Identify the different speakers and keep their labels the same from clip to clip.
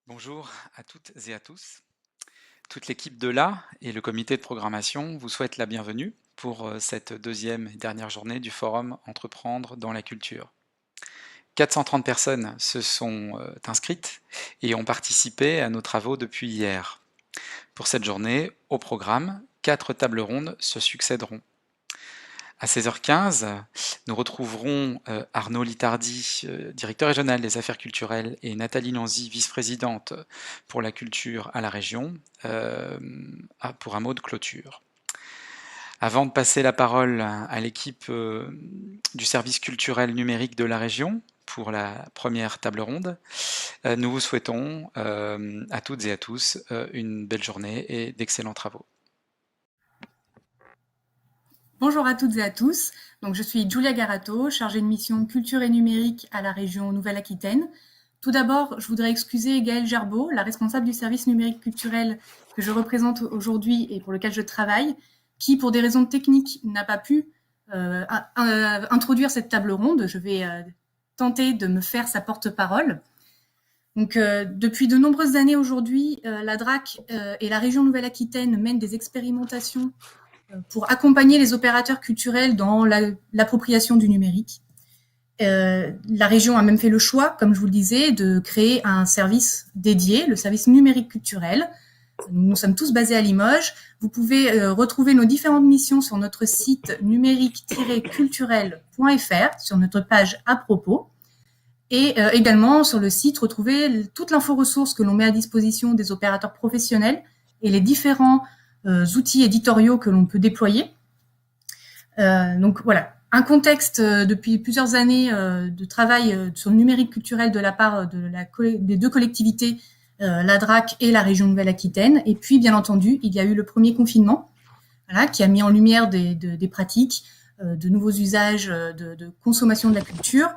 Speaker 1: Bonjour à toutes et à tous. Toute l'équipe de l'A et le comité de programmation vous souhaitent la bienvenue pour cette deuxième et dernière journée du forum Entreprendre dans la culture. 430 personnes se sont inscrites et ont participé à nos travaux depuis hier. Pour cette journée, au programme, 4 tables rondes se succéderont. À 16h15, nous retrouverons Arnaud Litardi, directeur régional des affaires culturelles, et Nathalie Lanzy, vice-présidente pour la culture à la région, pour un mot de clôture. Avant de passer la parole à l'équipe du service culturel numérique de la région pour la première table ronde, nous vous souhaitons à toutes et à tous une belle journée et d'excellents travaux.
Speaker 2: Bonjour à toutes et à tous. Donc, je suis Julia Garato, chargée de mission culture et numérique à la région Nouvelle-Aquitaine. Tout d'abord, je voudrais excuser Gaëlle Gerbeau, la responsable du service numérique culturel que je représente aujourd'hui et pour lequel je travaille, qui, pour des raisons techniques, n'a pas pu introduire cette table ronde. Je vais tenter de me faire sa porte-parole. Donc, depuis de nombreuses années aujourd'hui, la DRAC et la région Nouvelle-Aquitaine mènent des expérimentations pour accompagner les opérateurs culturels dans l'appropriation du numérique. La région a même fait le choix, comme je vous le disais, de créer un service dédié, le service numérique culturel. Nous sommes tous basés à Limoges. Vous pouvez retrouver nos différentes missions sur notre site numérique-culturel.fr, sur notre page à propos. Et également sur le site, retrouver toute l'info-ressource que l'on met à disposition des opérateurs professionnels et les différents outils éditoriaux que l'on peut déployer. Donc voilà, un contexte depuis plusieurs années de travail sur le numérique culturel de la part des deux collectivités, la DRAC et la région Nouvelle-Aquitaine. Et puis, bien entendu, il y a eu le premier confinement, voilà, qui a mis en lumière des pratiques, de nouveaux usages de consommation de la culture,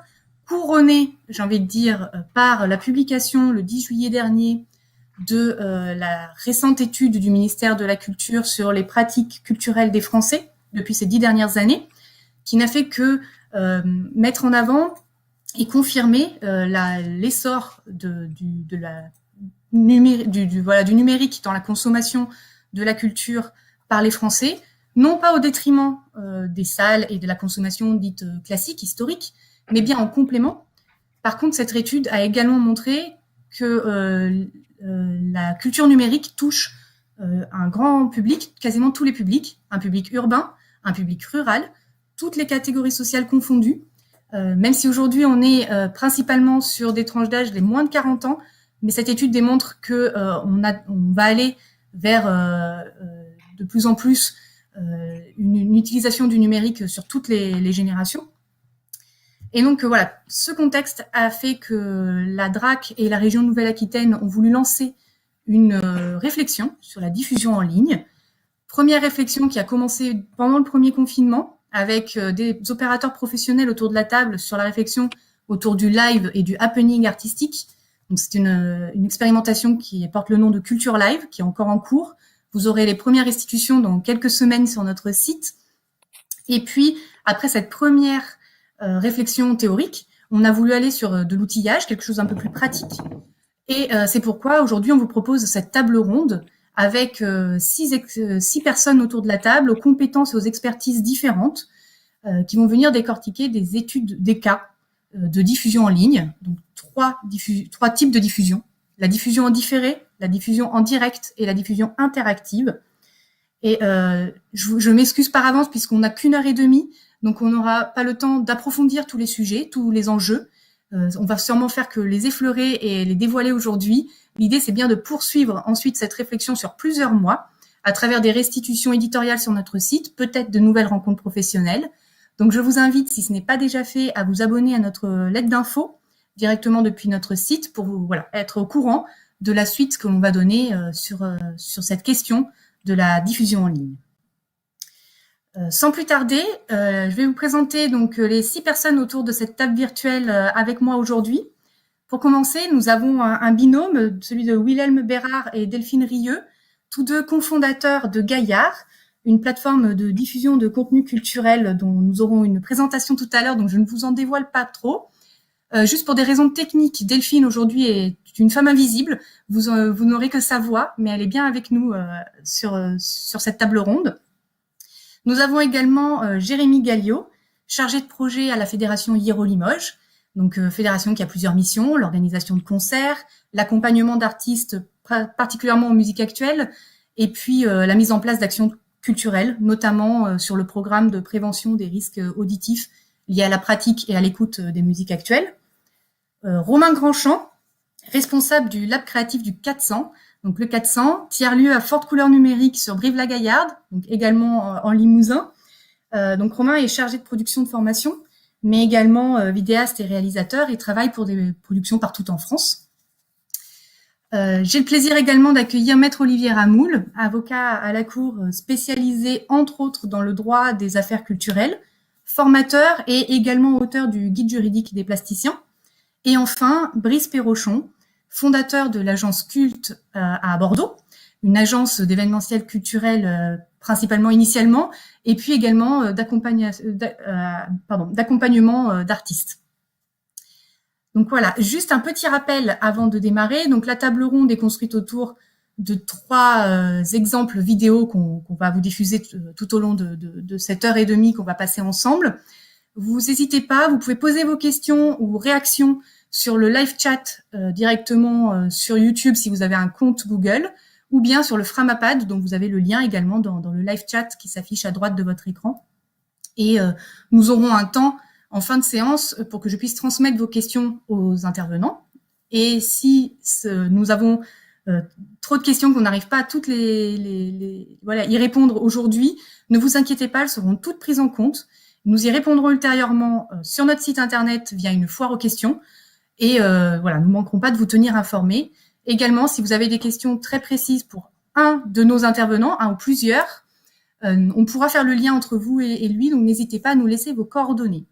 Speaker 2: couronné, j'ai envie de dire, par la publication le 10 juillet dernier de la récente étude du ministère de la Culture sur les pratiques culturelles des Français depuis ces 10 dernières années, qui n'a fait que mettre en avant et confirmer l'essor du numérique dans la consommation de la culture par les Français, non pas au détriment des salles et de la consommation dite classique, historique, mais bien en complément. Par contre, cette étude a également montré que la culture numérique touche un grand public, quasiment tous les publics, un public urbain, un public rural, toutes les catégories sociales confondues, même si aujourd'hui on est principalement sur des tranches d'âge les moins de 40 ans, mais cette étude démontre que on va aller vers de plus en plus une utilisation du numérique sur toutes les générations. Et donc voilà, ce contexte a fait que la DRAC et la région Nouvelle-Aquitaine ont voulu lancer une réflexion sur la diffusion en ligne. Première réflexion qui a commencé pendant le premier confinement avec des opérateurs professionnels autour de la table sur la réflexion autour du live et du happening artistique. Donc c'est une expérimentation qui porte le nom de Culture Live, qui est encore en cours. Vous aurez les premières restitutions dans quelques semaines sur notre site. Et puis, après cette première réflexion théorique, on a voulu aller sur de l'outillage, quelque chose d'un peu plus pratique. Et c'est pourquoi aujourd'hui on vous propose cette table ronde avec six personnes autour de la table, aux compétences et aux expertises différentes, qui vont venir décortiquer des études, des cas de diffusion en ligne. Donc trois types de diffusion: la diffusion en différé, la diffusion en direct et la diffusion interactive. Et je m'excuse par avance puisqu'on n'a qu'1 heure et demie, donc on n'aura pas le temps d'approfondir tous les sujets, tous les enjeux. On va sûrement faire que les effleurer et les dévoiler aujourd'hui. L'idée, c'est bien de poursuivre ensuite cette réflexion sur plusieurs mois, à travers des restitutions éditoriales sur notre site, peut-être de nouvelles rencontres professionnelles. Donc je vous invite, si ce n'est pas déjà fait, à vous abonner à notre lettre d'info directement depuis notre site pour vous, être au courant de la suite que l'on va donner sur cette question de la diffusion en ligne. Sans plus tarder, je vais vous présenter donc les 6 personnes autour de cette table virtuelle avec moi aujourd'hui. Pour commencer, nous avons un binôme, celui de Wilhelm Bérard et Delphine Rieux, tous deux cofondateurs de Gaillard, une plateforme de diffusion de contenu culturel dont nous aurons une présentation tout à l'heure, donc je ne vous en dévoile pas trop. Juste pour des raisons techniques, Delphine aujourd'hui est une femme invisible. Vous n'aurez que sa voix, mais elle est bien avec nous sur cette table ronde. Nous avons également Jérémy Galliot, chargé de projet à la Fédération Hiero-Limoges, donc fédération qui a plusieurs missions, l'organisation de concerts, l'accompagnement d'artistes particulièrement en musique actuelle, et puis la mise en place d'actions culturelles, notamment sur le programme de prévention des risques auditifs liés à la pratique et à l'écoute des musiques actuelles. Romain Grandchamp, responsable du lab créatif du 400, donc le 400, tiers-lieu à forte couleur numérique sur Brive-la-Gaillarde, donc également en Limousin. Donc Romain est chargé de production de formation, mais également vidéaste et réalisateur et travaille pour des productions partout en France. J'ai le plaisir également d'accueillir Maître Olivier Ramoul, avocat à la Cour spécialisé entre autres dans le droit des affaires culturelles, formateur et également auteur du guide juridique des plasticiens. Et enfin, Brice Perrochon, fondateur de l'agence Culte à Bordeaux, une agence d'événementiel culturel principalement initialement, et puis également d'accompagnement d'artistes. Donc voilà, juste un petit rappel avant de démarrer. Donc la table ronde est construite autour de 3 exemples vidéo qu'on va vous diffuser tout au long de cette heure et demie qu'on va passer ensemble. Vous n'hésitez pas, vous pouvez poser vos questions ou réactions sur le live chat directement sur YouTube si vous avez un compte Google, ou bien sur le Framapad, dont vous avez le lien également dans le live chat qui s'affiche à droite de votre écran. Et nous aurons un temps en fin de séance pour que je puisse transmettre vos questions aux intervenants. Et si nous avons trop de questions qu'on n'arrive pas à toutes y répondre aujourd'hui, ne vous inquiétez pas, elles seront toutes prises en compte. Nous y répondrons ultérieurement sur notre site internet via une foire aux questions. Et nous ne manquerons pas de vous tenir informés. Également, si vous avez des questions très précises pour un de nos intervenants, un ou plusieurs, on pourra faire le lien entre vous et lui, donc n'hésitez pas à nous laisser vos coordonnées.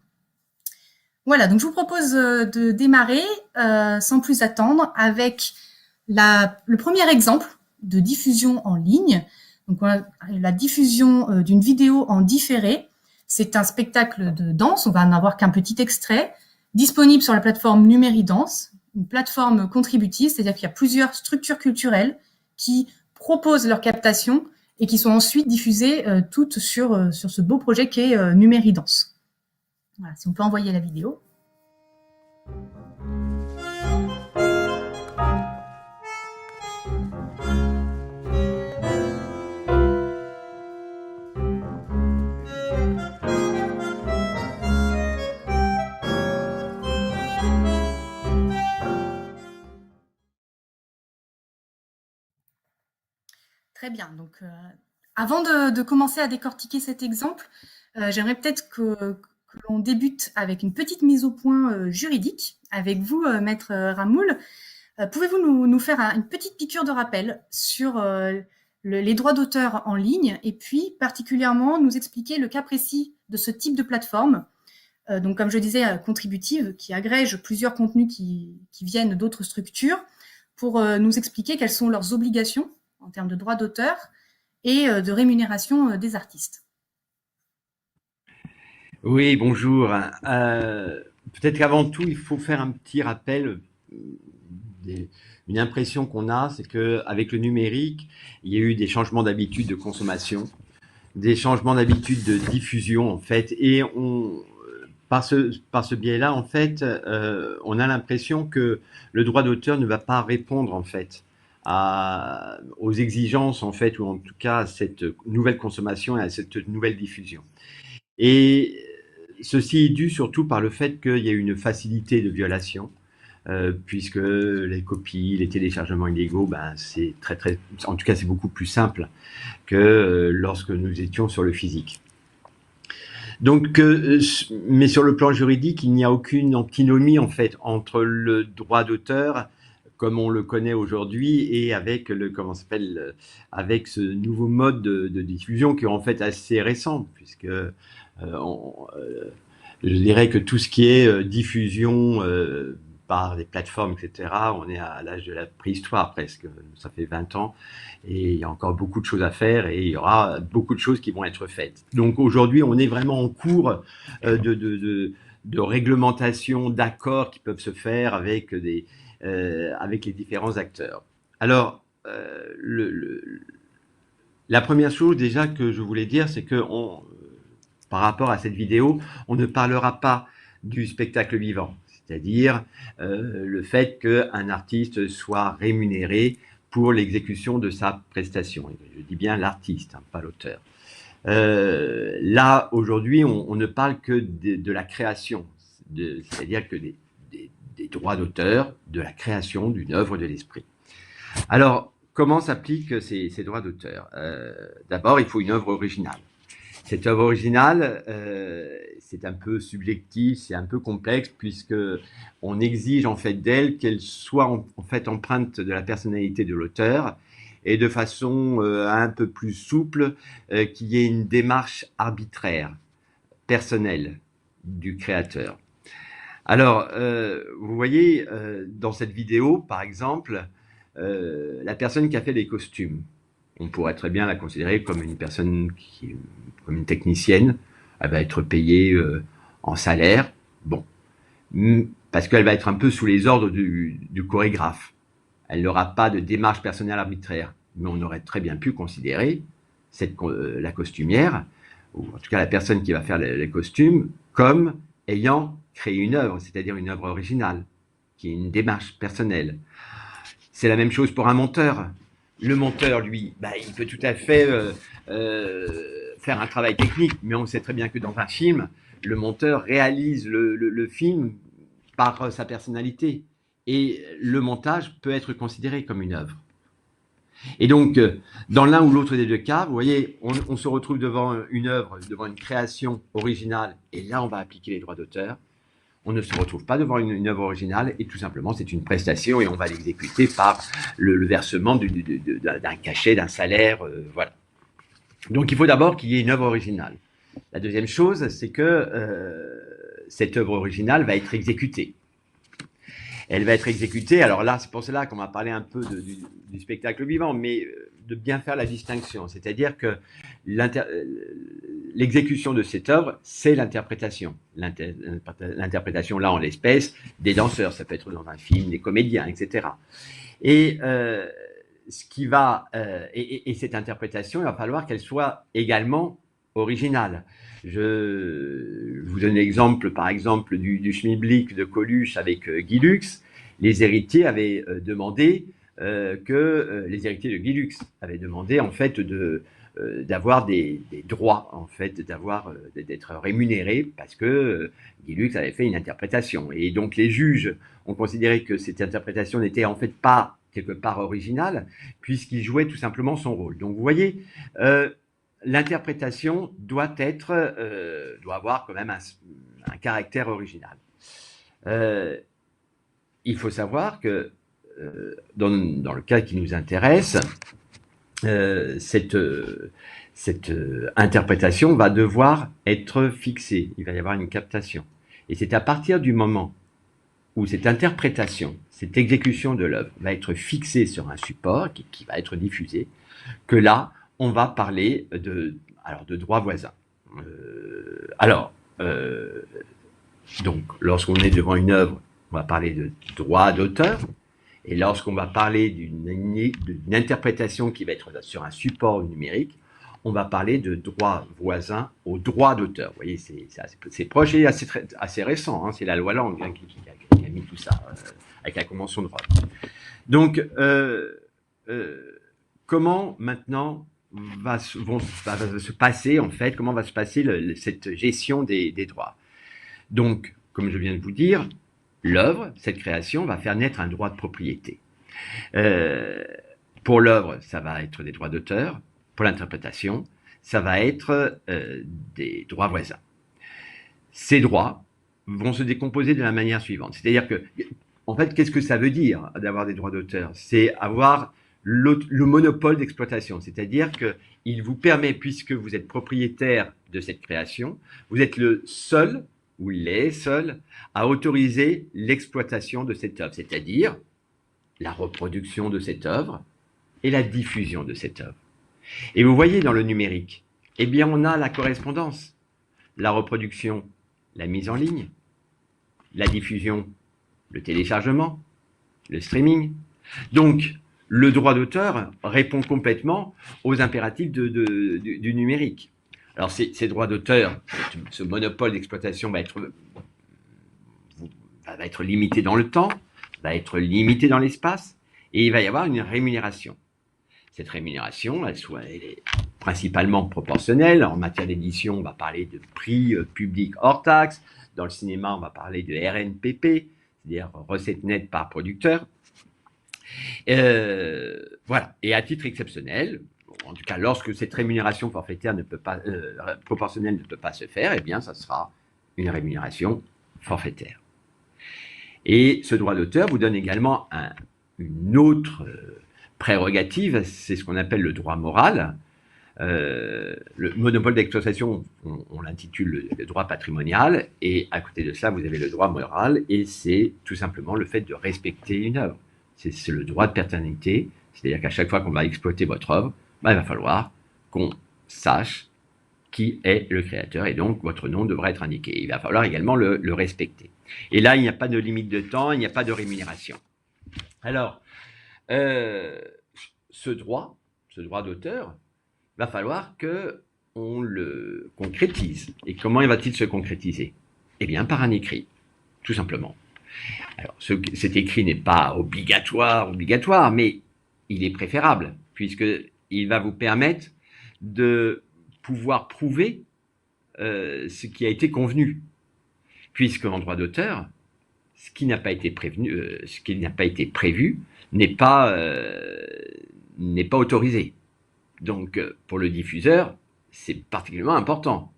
Speaker 2: Voilà, donc je vous propose de démarrer sans plus attendre avec le premier exemple de diffusion en ligne. Donc la diffusion d'une vidéo en différé. C'est un spectacle de danse, on va en avoir qu'un petit extrait, disponible sur la plateforme Numéridance, une plateforme contributive, c'est-à-dire qu'il y a plusieurs structures culturelles qui proposent leurs captations et qui sont ensuite diffusées toutes sur ce beau projet qu'est Numéridance. Voilà, si on peut envoyer la vidéo. Très bien. Donc, avant de commencer à décortiquer cet exemple, j'aimerais peut-être que l'on débute avec une petite mise au point juridique avec vous, Maître Ramoul. Pouvez-vous nous faire une petite piqûre de rappel sur les droits d'auteur en ligne et puis particulièrement nous expliquer le cas précis de ce type de plateforme, donc comme je disais, contributive, qui agrège plusieurs contenus qui viennent d'autres structures pour nous expliquer quelles sont leurs obligations en termes de droits d'auteur et de rémunération des artistes.
Speaker 3: Oui, bonjour. Peut-être qu'avant tout, il faut faire un petit rappel. Une impression qu'on a, c'est qu'avec le numérique, il y a eu des changements d'habitude de consommation, des changements d'habitude de diffusion, en fait, et par ce biais-là, en fait, on a l'impression que le droit d'auteur ne va pas répondre, en fait, aux exigences, en fait, ou en tout cas à cette nouvelle consommation et à cette nouvelle diffusion. Et ceci est dû surtout par le fait qu'il y a une facilité de violation, puisque les copies, les téléchargements illégaux, c'est en tout cas c'est beaucoup plus simple que lorsque nous étions sur le physique. Donc, mais sur le plan juridique, il n'y a aucune antinomie en fait entre le droit d'auteur comme on le connaît aujourd'hui et avec avec ce nouveau mode de diffusion qui est en fait assez récent, puisque je dirais que tout ce qui est diffusion par des plateformes, etc., on est à l'âge de la préhistoire presque, ça fait 20 ans, et il y a encore beaucoup de choses à faire, et il y aura beaucoup de choses qui vont être faites. Donc aujourd'hui, on est vraiment en cours de réglementation, d'accords qui peuvent se faire avec avec les différents acteurs. Alors, la première chose déjà que je voulais dire, c'est que par rapport à cette vidéo, on ne parlera pas du spectacle vivant, c'est-à-dire le fait qu'un artiste soit rémunéré pour l'exécution de sa prestation. Je dis bien l'artiste, hein, pas l'auteur. Là, aujourd'hui, on ne parle que de la création, c'est-à-dire que des droits d'auteur, de la création d'une œuvre de l'esprit. Alors, comment s'appliquent ces droits d'auteur? D'abord, il faut une œuvre originale. Cette œuvre originale, c'est un peu subjectif, c'est un peu complexe, puisque on exige en fait d'elle qu'elle soit en fait empreinte de la personnalité de l'auteur, et de façon un peu plus souple, qu'il y ait une démarche arbitraire, personnelle du créateur. Alors, vous voyez, dans cette vidéo, par exemple, la personne qui a fait les costumes, on pourrait très bien la considérer comme une personne comme une technicienne. Elle va être payée en salaire, bon, parce qu'elle va être un peu sous les ordres du chorégraphe. Elle n'aura pas de démarche personnelle arbitraire, mais on aurait très bien pu considérer la costumière, ou en tout cas la personne qui va faire les costumes, comme ayant créé une œuvre, c'est-à-dire une œuvre originale, qui est une démarche personnelle. C'est la même chose pour un monteur. Le monteur, lui, il peut tout à fait faire un travail technique, mais on sait très bien que dans un film, le monteur réalise le film par sa personnalité. Et le montage peut être considéré comme une œuvre. Et donc, dans l'un ou l'autre des deux cas, vous voyez, on se retrouve devant une œuvre, devant une création originale, et là, on va appliquer les droits d'auteur. On ne se retrouve pas devant une œuvre originale, et tout simplement, c'est une prestation, et on va l'exécuter par le versement d'un cachet, d'un salaire, voilà. Donc, il faut d'abord qu'il y ait une œuvre originale. La deuxième chose, c'est que cette œuvre originale va être exécutée. Elle va être exécutée, alors là, c'est pour cela qu'on va parler un peu du spectacle vivant, mais de bien faire la distinction. C'est-à-dire que l'exécution de cette œuvre, c'est l'interprétation. L'interprétation, là, en l'espèce, des danseurs, ça peut être dans un film, des comédiens, etc. Et cette interprétation, il va falloir qu'elle soit également originale. Je vous donne l'exemple, par exemple, du Schmilblick de Coluche avec Guy Lux. Les héritiers avaient demandé les héritiers de Guy Lux avaient demandé en fait d'avoir des droits, en fait, d'être rémunérés parce que Guy Lux avait fait une interprétation. Et donc les juges ont considéré que cette interprétation n'était en fait pas quelque part originale puisqu'il jouait tout simplement son rôle. Donc vous voyez. L'interprétation doit avoir quand même un caractère original. Il faut savoir que dans le cas qui nous intéresse, cette interprétation va devoir être fixée. Il va y avoir une captation. Et c'est à partir du moment où cette interprétation, cette exécution de l'œuvre va être fixée sur un support qui va être diffusé, que là, on va parler de droit voisin. Donc, lorsqu'on est devant une œuvre, on va parler de droit d'auteur. Et lorsqu'on va parler d'une interprétation qui va être sur un support numérique, on va parler de droit voisin au droit d'auteur. Vous voyez, c'est proche et assez récent. Hein. C'est la loi Lang qui a mis tout ça avec la Convention de Rome. Donc, comment maintenant va se passer, en fait, comment va se passer cette gestion des droits. Donc, comme je viens de vous dire, l'œuvre, cette création, va faire naître un droit de propriété. Pour l'œuvre, ça va être des droits d'auteur. Pour l'interprétation, ça va être des droits voisins. Ces droits vont se décomposer de la manière suivante. C'est-à-dire que, en fait, qu'est-ce que ça veut dire d'avoir des droits d'auteur? C'est avoir le monopole d'exploitation, c'est-à-dire qu'il vous permet, puisque vous êtes propriétaire de cette création, vous êtes le seul, ou les seuls, à autoriser l'exploitation de cette œuvre, c'est-à-dire la reproduction de cette œuvre et la diffusion de cette œuvre. Et vous voyez dans le numérique, eh bien on a la correspondance, la reproduction, la mise en ligne, la diffusion, le téléchargement, le streaming. Donc, le droit d'auteur répond complètement aux impératifs du numérique. Alors, ces droits d'auteur, ce monopole d'exploitation va être limité dans le temps, va être limité dans l'espace, et il va y avoir une rémunération. Cette rémunération, elle est principalement proportionnelle. En matière d'édition, on va parler de prix public hors taxe. Dans le cinéma, on va parler de RNPP, c'est-à-dire recette nette par producteur. Voilà. Et à titre exceptionnel, en tout cas lorsque cette rémunération forfaitaire proportionnelle ne peut pas se faire, eh bien, ça sera une rémunération forfaitaire. Et ce droit d'auteur vous donne également une autre prérogative, c'est ce qu'on appelle le droit moral. Le monopole d'exploitation, on l'intitule le droit patrimonial, et à côté de ça, vous avez le droit moral, et c'est tout simplement le fait de respecter une œuvre. C'est le droit de paternité, c'est-à-dire qu'à chaque fois qu'on va exploiter votre œuvre, il va falloir qu'on sache qui est le créateur, et donc votre nom devra être indiqué. Il va falloir également le respecter. Et là, il n'y a pas de limite de temps, il n'y a pas de rémunération. Alors, ce droit d'auteur, va falloir qu'on le concrétise. Et comment va-t-il se concrétiser? Eh bien, par un écrit, tout simplement. Alors, cet écrit n'est pas obligatoire, mais il est préférable, puisqu'il va vous permettre de pouvoir prouver ce qui a été convenu. Puisqu'en droit d'auteur, ce qui n'a pas été prévu n'est pas autorisé. Donc, pour le diffuseur, c'est particulièrement important.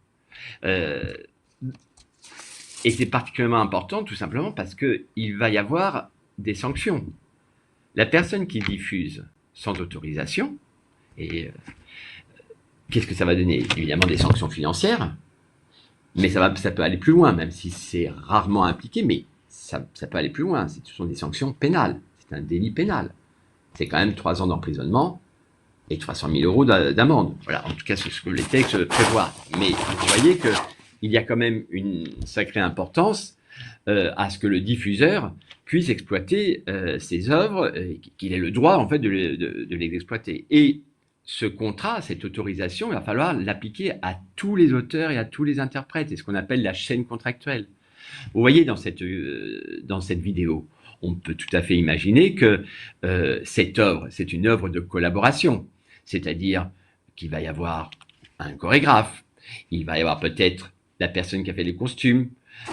Speaker 3: Et c'est particulièrement important tout simplement parce qu'il va y avoir des sanctions. La personne qui diffuse sans autorisation, et qu'est-ce que ça va donner? Évidemment des sanctions financières, mais ça peut aller plus loin, même si c'est rarement impliqué, mais ça peut aller plus loin. Ce sont des sanctions pénales, c'est un délit pénal. C'est quand même 3 ans d'emprisonnement et 300 000 euros d'amende. Voilà, en tout cas, c'est ce que les textes prévoient. Mais vous voyez qu'il y a quand même une sacrée importance à ce que le diffuseur puisse exploiter ses œuvres, qu'il ait le droit, en fait, de les exploiter. Et ce contrat, cette autorisation, il va falloir l'appliquer à tous les auteurs et à tous les interprètes. C'est ce qu'on appelle la chaîne contractuelle. Vous voyez dans cette vidéo, on peut tout à fait imaginer que cette œuvre, c'est une œuvre de collaboration. C'est-à-dire qu'il va y avoir un chorégraphe, il va y avoir peut-être la personne qui a fait les costumes,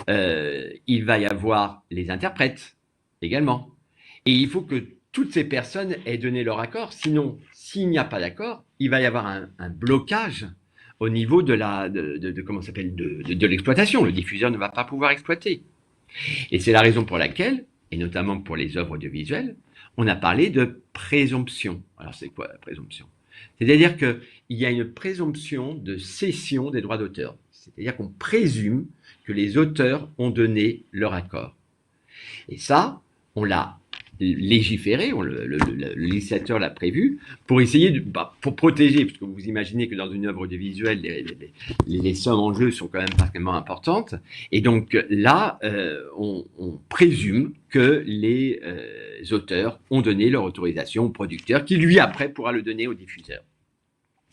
Speaker 3: il va y avoir les interprètes également. Et il faut que toutes ces personnes aient donné leur accord, sinon, s'il n'y a pas d'accord, il va y avoir un blocage au niveau de l'exploitation. Le diffuseur ne va pas pouvoir exploiter. Et c'est la raison pour laquelle, et notamment pour les œuvres audiovisuelles, on a parlé de présomption. Alors c'est quoi la présomption? C'est-à-dire qu'il y a une présomption de cession des droits d'auteur. C'est-à-dire qu'on présume que les auteurs ont donné leur accord. Et ça, on l'a légiféré, le législateur l'a prévu, pour essayer pour protéger, parce que vous imaginez que dans une œuvre audiovisuelle, les sommes en jeu sont quand même particulièrement importantes, et donc là, on présume que les auteurs ont donné leur autorisation au producteur, qui lui après pourra le donner au diffuseur.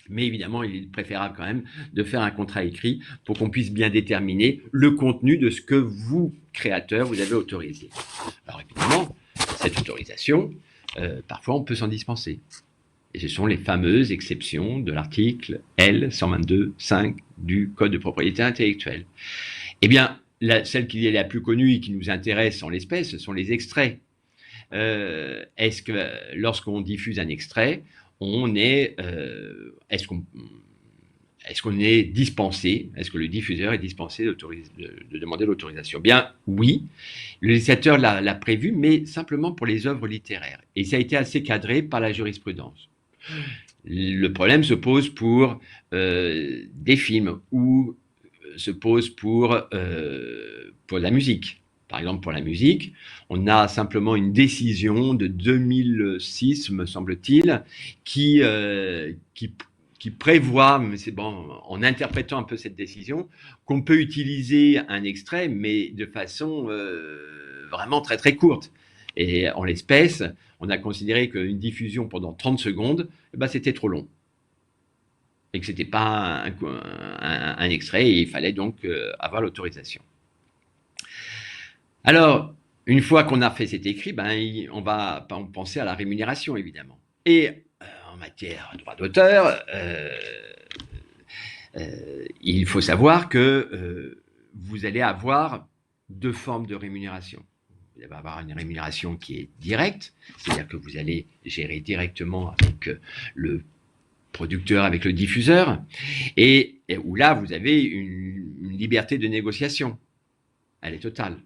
Speaker 3: Mais évidemment, il est préférable quand même de faire un contrat écrit pour qu'on puisse bien déterminer le contenu de ce que vous, créateurs, vous avez autorisé. Alors évidemment, cette autorisation, parfois on peut s'en dispenser. Et ce sont les fameuses exceptions de l'article L 122.5 du Code de propriété intellectuelle. Eh bien, celle qui est la plus connue et qui nous intéresse en l'espèce, ce sont les extraits. Est-ce que lorsqu'on diffuse un extrait, est-ce qu'on est dispensé, est-ce que le diffuseur est dispensé de demander l'autorisation? Bien oui, le législateur l'a prévu, mais simplement pour les œuvres littéraires. Et ça a été assez cadré par la jurisprudence. Le problème se pose pour des films ou se pose pour la musique. Par exemple, pour la musique, on a simplement une décision de 2006, me semble-t-il, qui qui prévoit, mais c'est bon, en interprétant un peu cette décision, qu'on peut utiliser un extrait, mais de façon vraiment très très courte. Et en l'espèce, on a considéré qu'une diffusion pendant 30 secondes, eh ben, c'était trop long. Et que ce n'était pas un extrait, et il fallait donc avoir l'autorisation. Alors, une fois qu'on a fait cet écrit, ben, on va penser à la rémunération, évidemment. Et en matière de droit d'auteur, il faut savoir que vous allez avoir deux formes de rémunération. Vous allez avoir une rémunération qui est directe, c'est-à-dire que vous allez gérer directement avec le producteur, avec le diffuseur, et où là, vous avez une liberté de négociation. Elle est totale.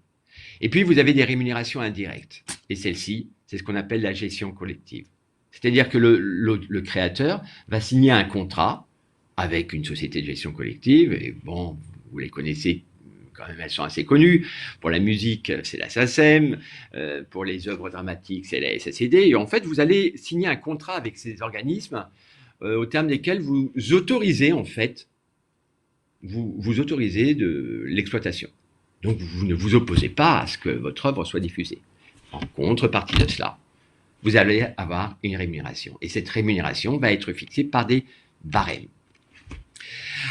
Speaker 3: Et puis, vous avez des rémunérations indirectes. Et celle-ci, c'est ce qu'on appelle la gestion collective. C'est-à-dire que le créateur va signer un contrat avec une société de gestion collective. Et bon, vous les connaissez quand même, elles sont assez connues. Pour la musique, c'est la SACEM. Pour les œuvres dramatiques, c'est la SACD. Et en fait, vous allez signer un contrat avec ces organismes au terme desquels vous autorisez, en fait, vous autorisez de l'exploitation. Donc, vous ne vous opposez pas à ce que votre œuvre soit diffusée. En contrepartie de cela, vous allez avoir une rémunération. Et cette rémunération va être fixée par des barèmes.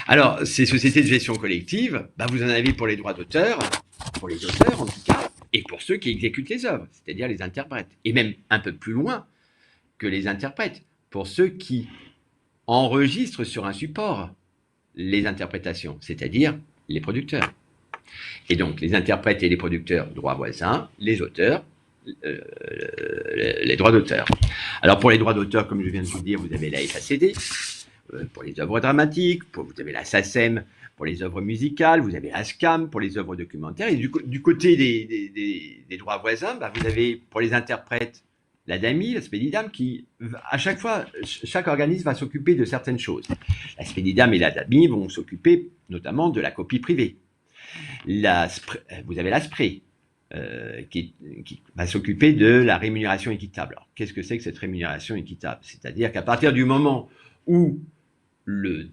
Speaker 3: Alors, ces sociétés de gestion collective, bah, vous en avez pour les droits d'auteur, pour les auteurs en tout cas, et pour ceux qui exécutent les œuvres, c'est-à-dire les interprètes. Et même un peu plus loin que les interprètes, pour ceux qui enregistrent sur un support les interprétations, c'est-à-dire les producteurs. Et donc, les interprètes et les producteurs, droits voisins, les auteurs, les droits d'auteur. Alors, pour les droits d'auteur, comme je viens de vous dire, vous avez la SACD, pour les œuvres dramatiques, vous avez la SACEM pour les œuvres musicales, vous avez la SCAM pour les œuvres documentaires, et du côté des droits voisins, bah, vous avez pour les interprètes la DAMI, la SPEDIDAM, qui, à chaque fois, chaque organisme va s'occuper de certaines choses. La SPEDIDAM et la DAMI vont s'occuper notamment de la copie privée. Vous avez l'ASPRE, qui va s'occuper de la rémunération équitable. Alors, qu'est-ce que c'est que cette rémunération équitable? C'est-à-dire qu'à partir du moment où le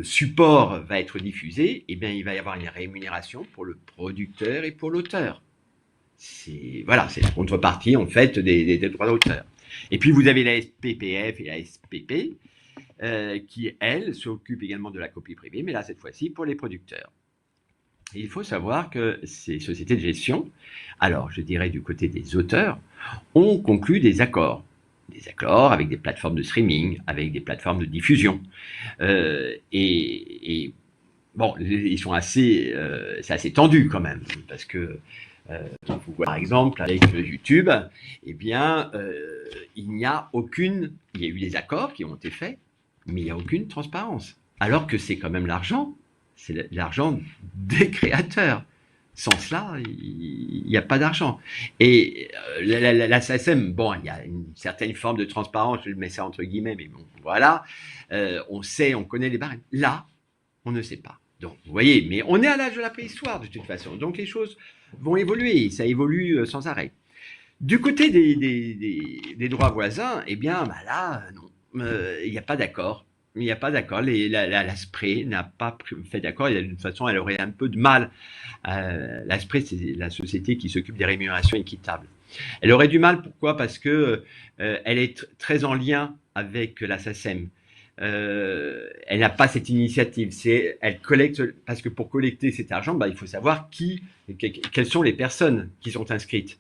Speaker 3: support va être diffusé, eh bien, il va y avoir une rémunération pour le producteur et pour l'auteur. Voilà, c'est la contrepartie, en fait, des droits d'auteur. Et puis, vous avez la SPPF et la SPP, qui, elles, s'occupent également de la copie privée, mais là, cette fois-ci, pour les producteurs. Et il faut savoir que ces sociétés de gestion, alors, je dirais du côté des auteurs, ont conclu des accords avec des plateformes de streaming, avec des plateformes de diffusion. Et bon, ils sont c'est assez tendu quand même, parce que vous voyez, par exemple, avec YouTube, eh bien, il y a eu des accords qui ont été faits, mais il n'y a aucune transparence. Alors que c'est quand même l'argent, c'est l'argent des créateurs. Sans cela, il n'y a pas d'argent. Et la SACEM, bon, il y a une certaine forme de transparence, je mets ça entre guillemets, mais bon, voilà. On connaît les barèmes. Là, on ne sait pas. Donc, vous voyez, mais on est à l'âge de la préhistoire, de toute façon. Donc, les choses vont évoluer. Ça évolue sans arrêt. Du côté des droits voisins, eh bien, bah là, non. Il n'y a pas d'accord. Il n'y a pas d'accord. La SPRE n'a pas fait d'accord. De toute façon, elle aurait un peu de mal. La SPRE, c'est la société qui s'occupe des rémunérations équitables. Elle aurait du mal, pourquoi? Parce que elle est très en lien avec la SACEM. Elle n'a pas cette initiative. Elle collecte, parce que pour collecter cet argent, bah, il faut savoir quelles sont les personnes qui sont inscrites.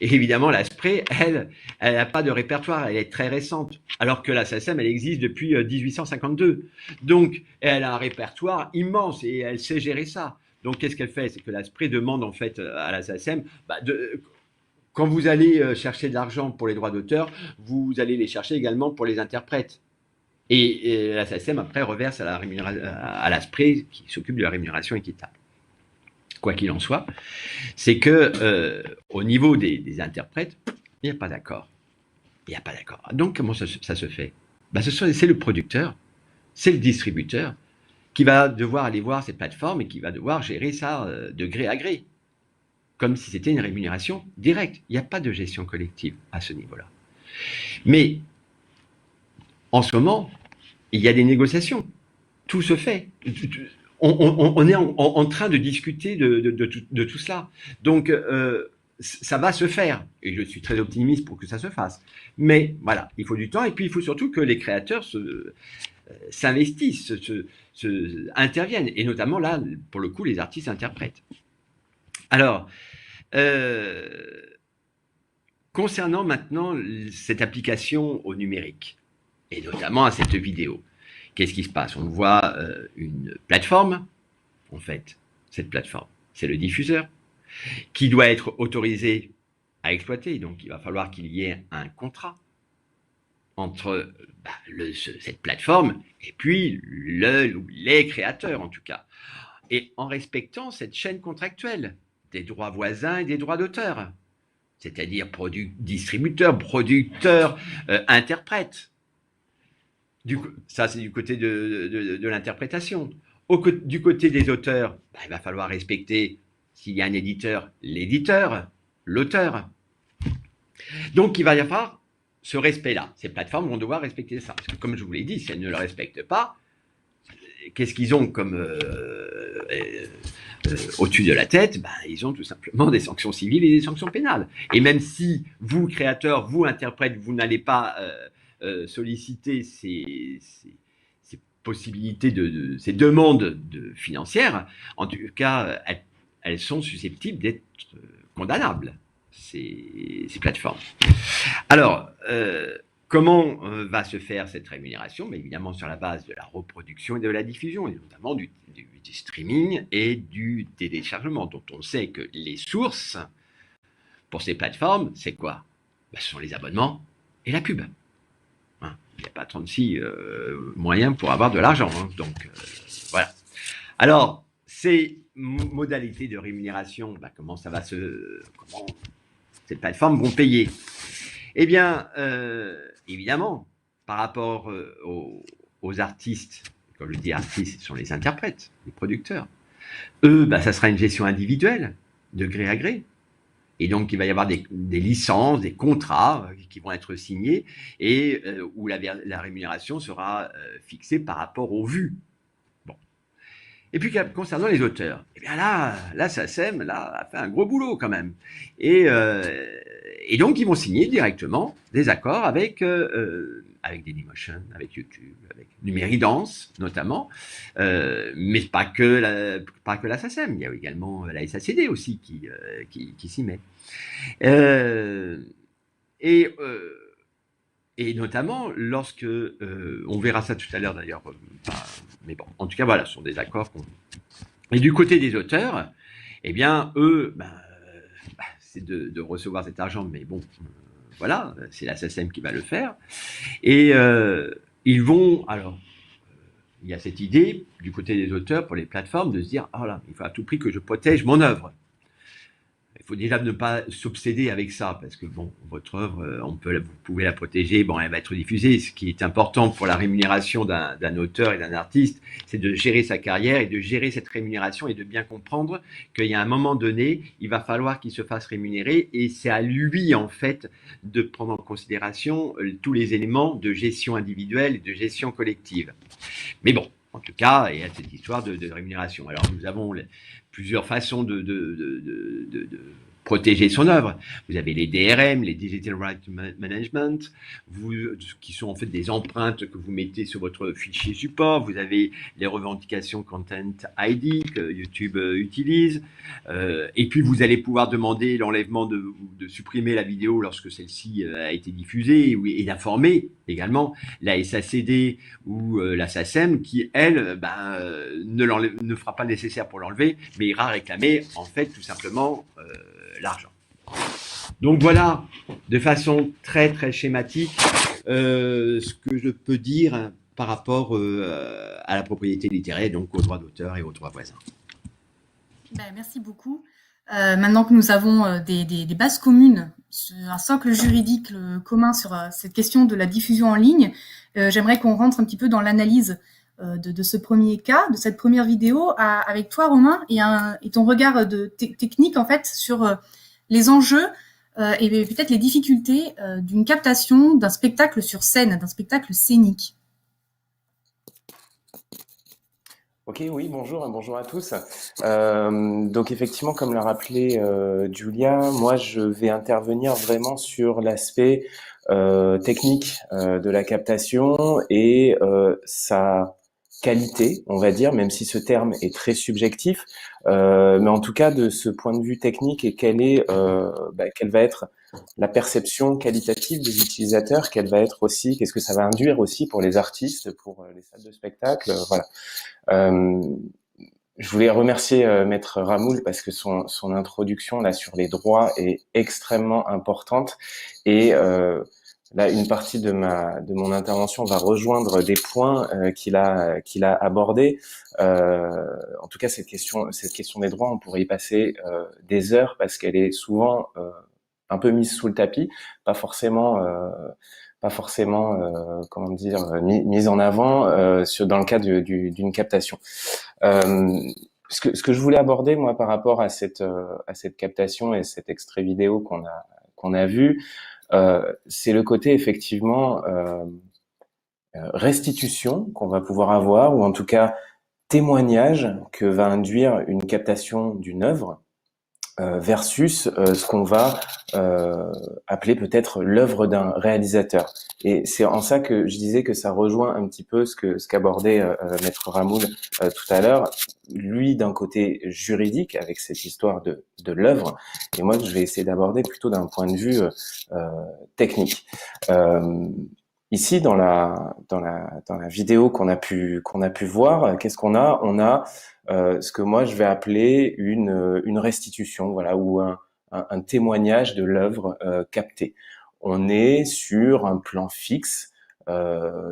Speaker 3: Et évidemment, la SPRE, elle n'a pas de répertoire, elle est très récente, alors que la SACEM, elle existe depuis 1852. Donc, elle a un répertoire immense et elle sait gérer ça. Donc, qu'est-ce qu'elle fait? C'est que la SPRE demande en fait à la SACEM, quand vous allez chercher de l'argent pour les droits d'auteur, vous allez les chercher également pour les interprètes. Et la SACEM, après, reverse à la SPRE qui s'occupe de la rémunération équitable. Quoi qu'il en soit, c'est que au niveau des interprètes, il n'y a pas d'accord. Il n'y a pas d'accord. Donc, comment ça se fait? C'est le producteur, c'est le distributeur qui va devoir aller voir ces plateformes et qui va devoir gérer ça de gré à gré, comme si c'était une rémunération directe. Il n'y a pas de gestion collective à ce niveau-là. Mais en ce moment, il y a des négociations. Tout se fait. On est en train de discuter de tout cela. Donc, ça va se faire. Et je suis très optimiste pour que ça se fasse. Mais voilà, il faut du temps. Et puis, il faut surtout que les créateurs s'investissent, interviennent. Et notamment, là, pour le coup, les artistes interprètent. Alors, concernant maintenant cette application au numérique, et notamment à cette vidéo, qu'est-ce qui se passe? On voit une plateforme, en fait, cette plateforme, c'est le diffuseur, qui doit être autorisé à exploiter. Donc, il va falloir qu'il y ait un contrat entre cette plateforme et puis les créateurs, en tout cas. Et en respectant cette chaîne contractuelle des droits voisins et des droits d'auteur, c'est-à-dire distributeur, producteur, interprète. Ça, c'est du côté de l'interprétation. Du côté des auteurs, il va falloir respecter, s'il y a un éditeur, l'éditeur, l'auteur. Donc, il va y avoir ce respect-là. Ces plateformes vont devoir respecter ça. Parce que, comme je vous l'ai dit, si elles ne le respectent pas, qu'est-ce qu'ils ont comme au-dessus de la tête? Ils ont tout simplement des sanctions civiles et des sanctions pénales. Et même si vous, créateurs, vous, interprètes, vous n'allez pas solliciter ces possibilités, ces demandes financières, en tout cas, elles sont susceptibles d'être condamnables, ces plateformes. Alors, comment va se faire cette rémunération? Mais évidemment sur la base de la reproduction et de la diffusion, et notamment du streaming et du téléchargement, dont on sait que les sources pour ces plateformes, c'est quoi? Ce sont les abonnements et la pub. Il n'y a pas 36 moyens pour avoir de l'argent. Donc, voilà. Alors, ces modalités de rémunération, comment ces plateformes vont payer? Eh bien, évidemment, par rapport aux artistes, comme je dis, artistes, ce sont les interprètes, les producteurs. Eux, ça sera une gestion individuelle, de gré à gré. Et donc, il va y avoir des licences, des contrats qui vont être signés et où la rémunération sera fixée par rapport aux vues. Bon. Et puis, concernant les auteurs, eh bien là, SACEM a fait un gros boulot quand même. Et donc, ils vont signer directement des accords avec Dailymotion, avec YouTube, avec Numéridance notamment, mais pas que la SACEM, il y a également la SACD aussi qui s'y met. Et notamment lorsque, on verra ça tout à l'heure d'ailleurs, mais bon, en tout cas voilà, ce sont des accords Et du côté des auteurs, eh bien eux, c'est de recevoir cet argent, mais bon, voilà, c'est la SACEM qui va le faire. Et ils vont, alors, il y a cette idée du côté des auteurs pour les plateformes de se dire, oh là, il faut à tout prix que je protège mon œuvre. Il faut déjà ne pas s'obséder avec ça, parce que bon, votre œuvre, vous pouvez la protéger, elle va être diffusée. Ce qui est important pour la rémunération d'un auteur et d'un artiste, c'est de gérer sa carrière et de gérer cette rémunération et de bien comprendre qu'il y a un moment donné, il va falloir qu'il se fasse rémunérer et c'est à lui, en fait, de prendre en considération tous les éléments de gestion individuelle et de gestion collective. Mais bon, en tout cas, il y a cette histoire de rémunération. Alors, nous avons plusieurs façons de protéger son œuvre. Vous avez les DRM, les Digital Rights Management, qui sont en fait des empreintes que vous mettez sur votre fichier support. Vous avez les revendications Content ID que YouTube utilise. Et puis, vous allez pouvoir demander l'enlèvement de supprimer la vidéo lorsque celle-ci a été diffusée et d'informer également la SACD ou la SACEM qui, elle, ne fera pas le nécessaire pour l'enlever, mais ira réclamer, en fait, tout simplement l'argent. Donc voilà, de façon très très schématique, ce que je peux dire par rapport à la propriété littéraire, donc aux droits d'auteur et aux droits voisins.
Speaker 2: Merci beaucoup. Maintenant que nous avons des bases communes, un socle juridique commun sur cette question de la diffusion en ligne, j'aimerais qu'on rentre un petit peu dans l'analyse de ce premier cas, de cette première vidéo, avec toi, Romain, et ton regard technique, en fait, sur les enjeux et peut-être les difficultés d'une captation d'un spectacle sur scène, d'un spectacle scénique.
Speaker 4: Ok, oui, bonjour à tous. Donc effectivement, comme l'a rappelé Julia, moi je vais intervenir vraiment sur l'aspect technique de la captation et sa qualité, on va dire, même si ce terme est très subjectif, mais en tout cas de ce point de vue technique et quelle va être la perception qualitative des utilisateurs, quelle va être aussi, qu'est-ce que ça va induire aussi pour les artistes, pour les salles de spectacle, voilà. Euh, je voulais remercier Maître Ramoul parce que son introduction là sur les droits est extrêmement importante et là une partie de mon intervention va rejoindre des points qu'il a abordés. En tout cas cette question des droits, on pourrait y passer des heures parce qu'elle est souvent un peu mise sous le tapis, pas forcément comment dire mise en avant dans le cadre d'une captation. Euh, ce que je voulais aborder moi par rapport à cette captation et cet extrait vidéo qu'on a vu, c'est le côté effectivement restitution qu'on va pouvoir avoir, ou en tout cas témoignage que va induire une captation d'une œuvre versus ce qu'on va appeler peut-être l'œuvre d'un réalisateur. Et c'est en ça que je disais que ça rejoint un petit peu ce qu'abordait Maître Ramoul tout à l'heure. Lui, d'un côté juridique, avec cette histoire de l'œuvre, et moi, je vais essayer d'aborder plutôt d'un point de vue technique. Ici, dans la vidéo qu'on a pu voir, qu'est-ce qu'on a? On a ce que moi je vais appeler une restitution, voilà, ou un témoignage de l'œuvre captée. On est sur un plan fixe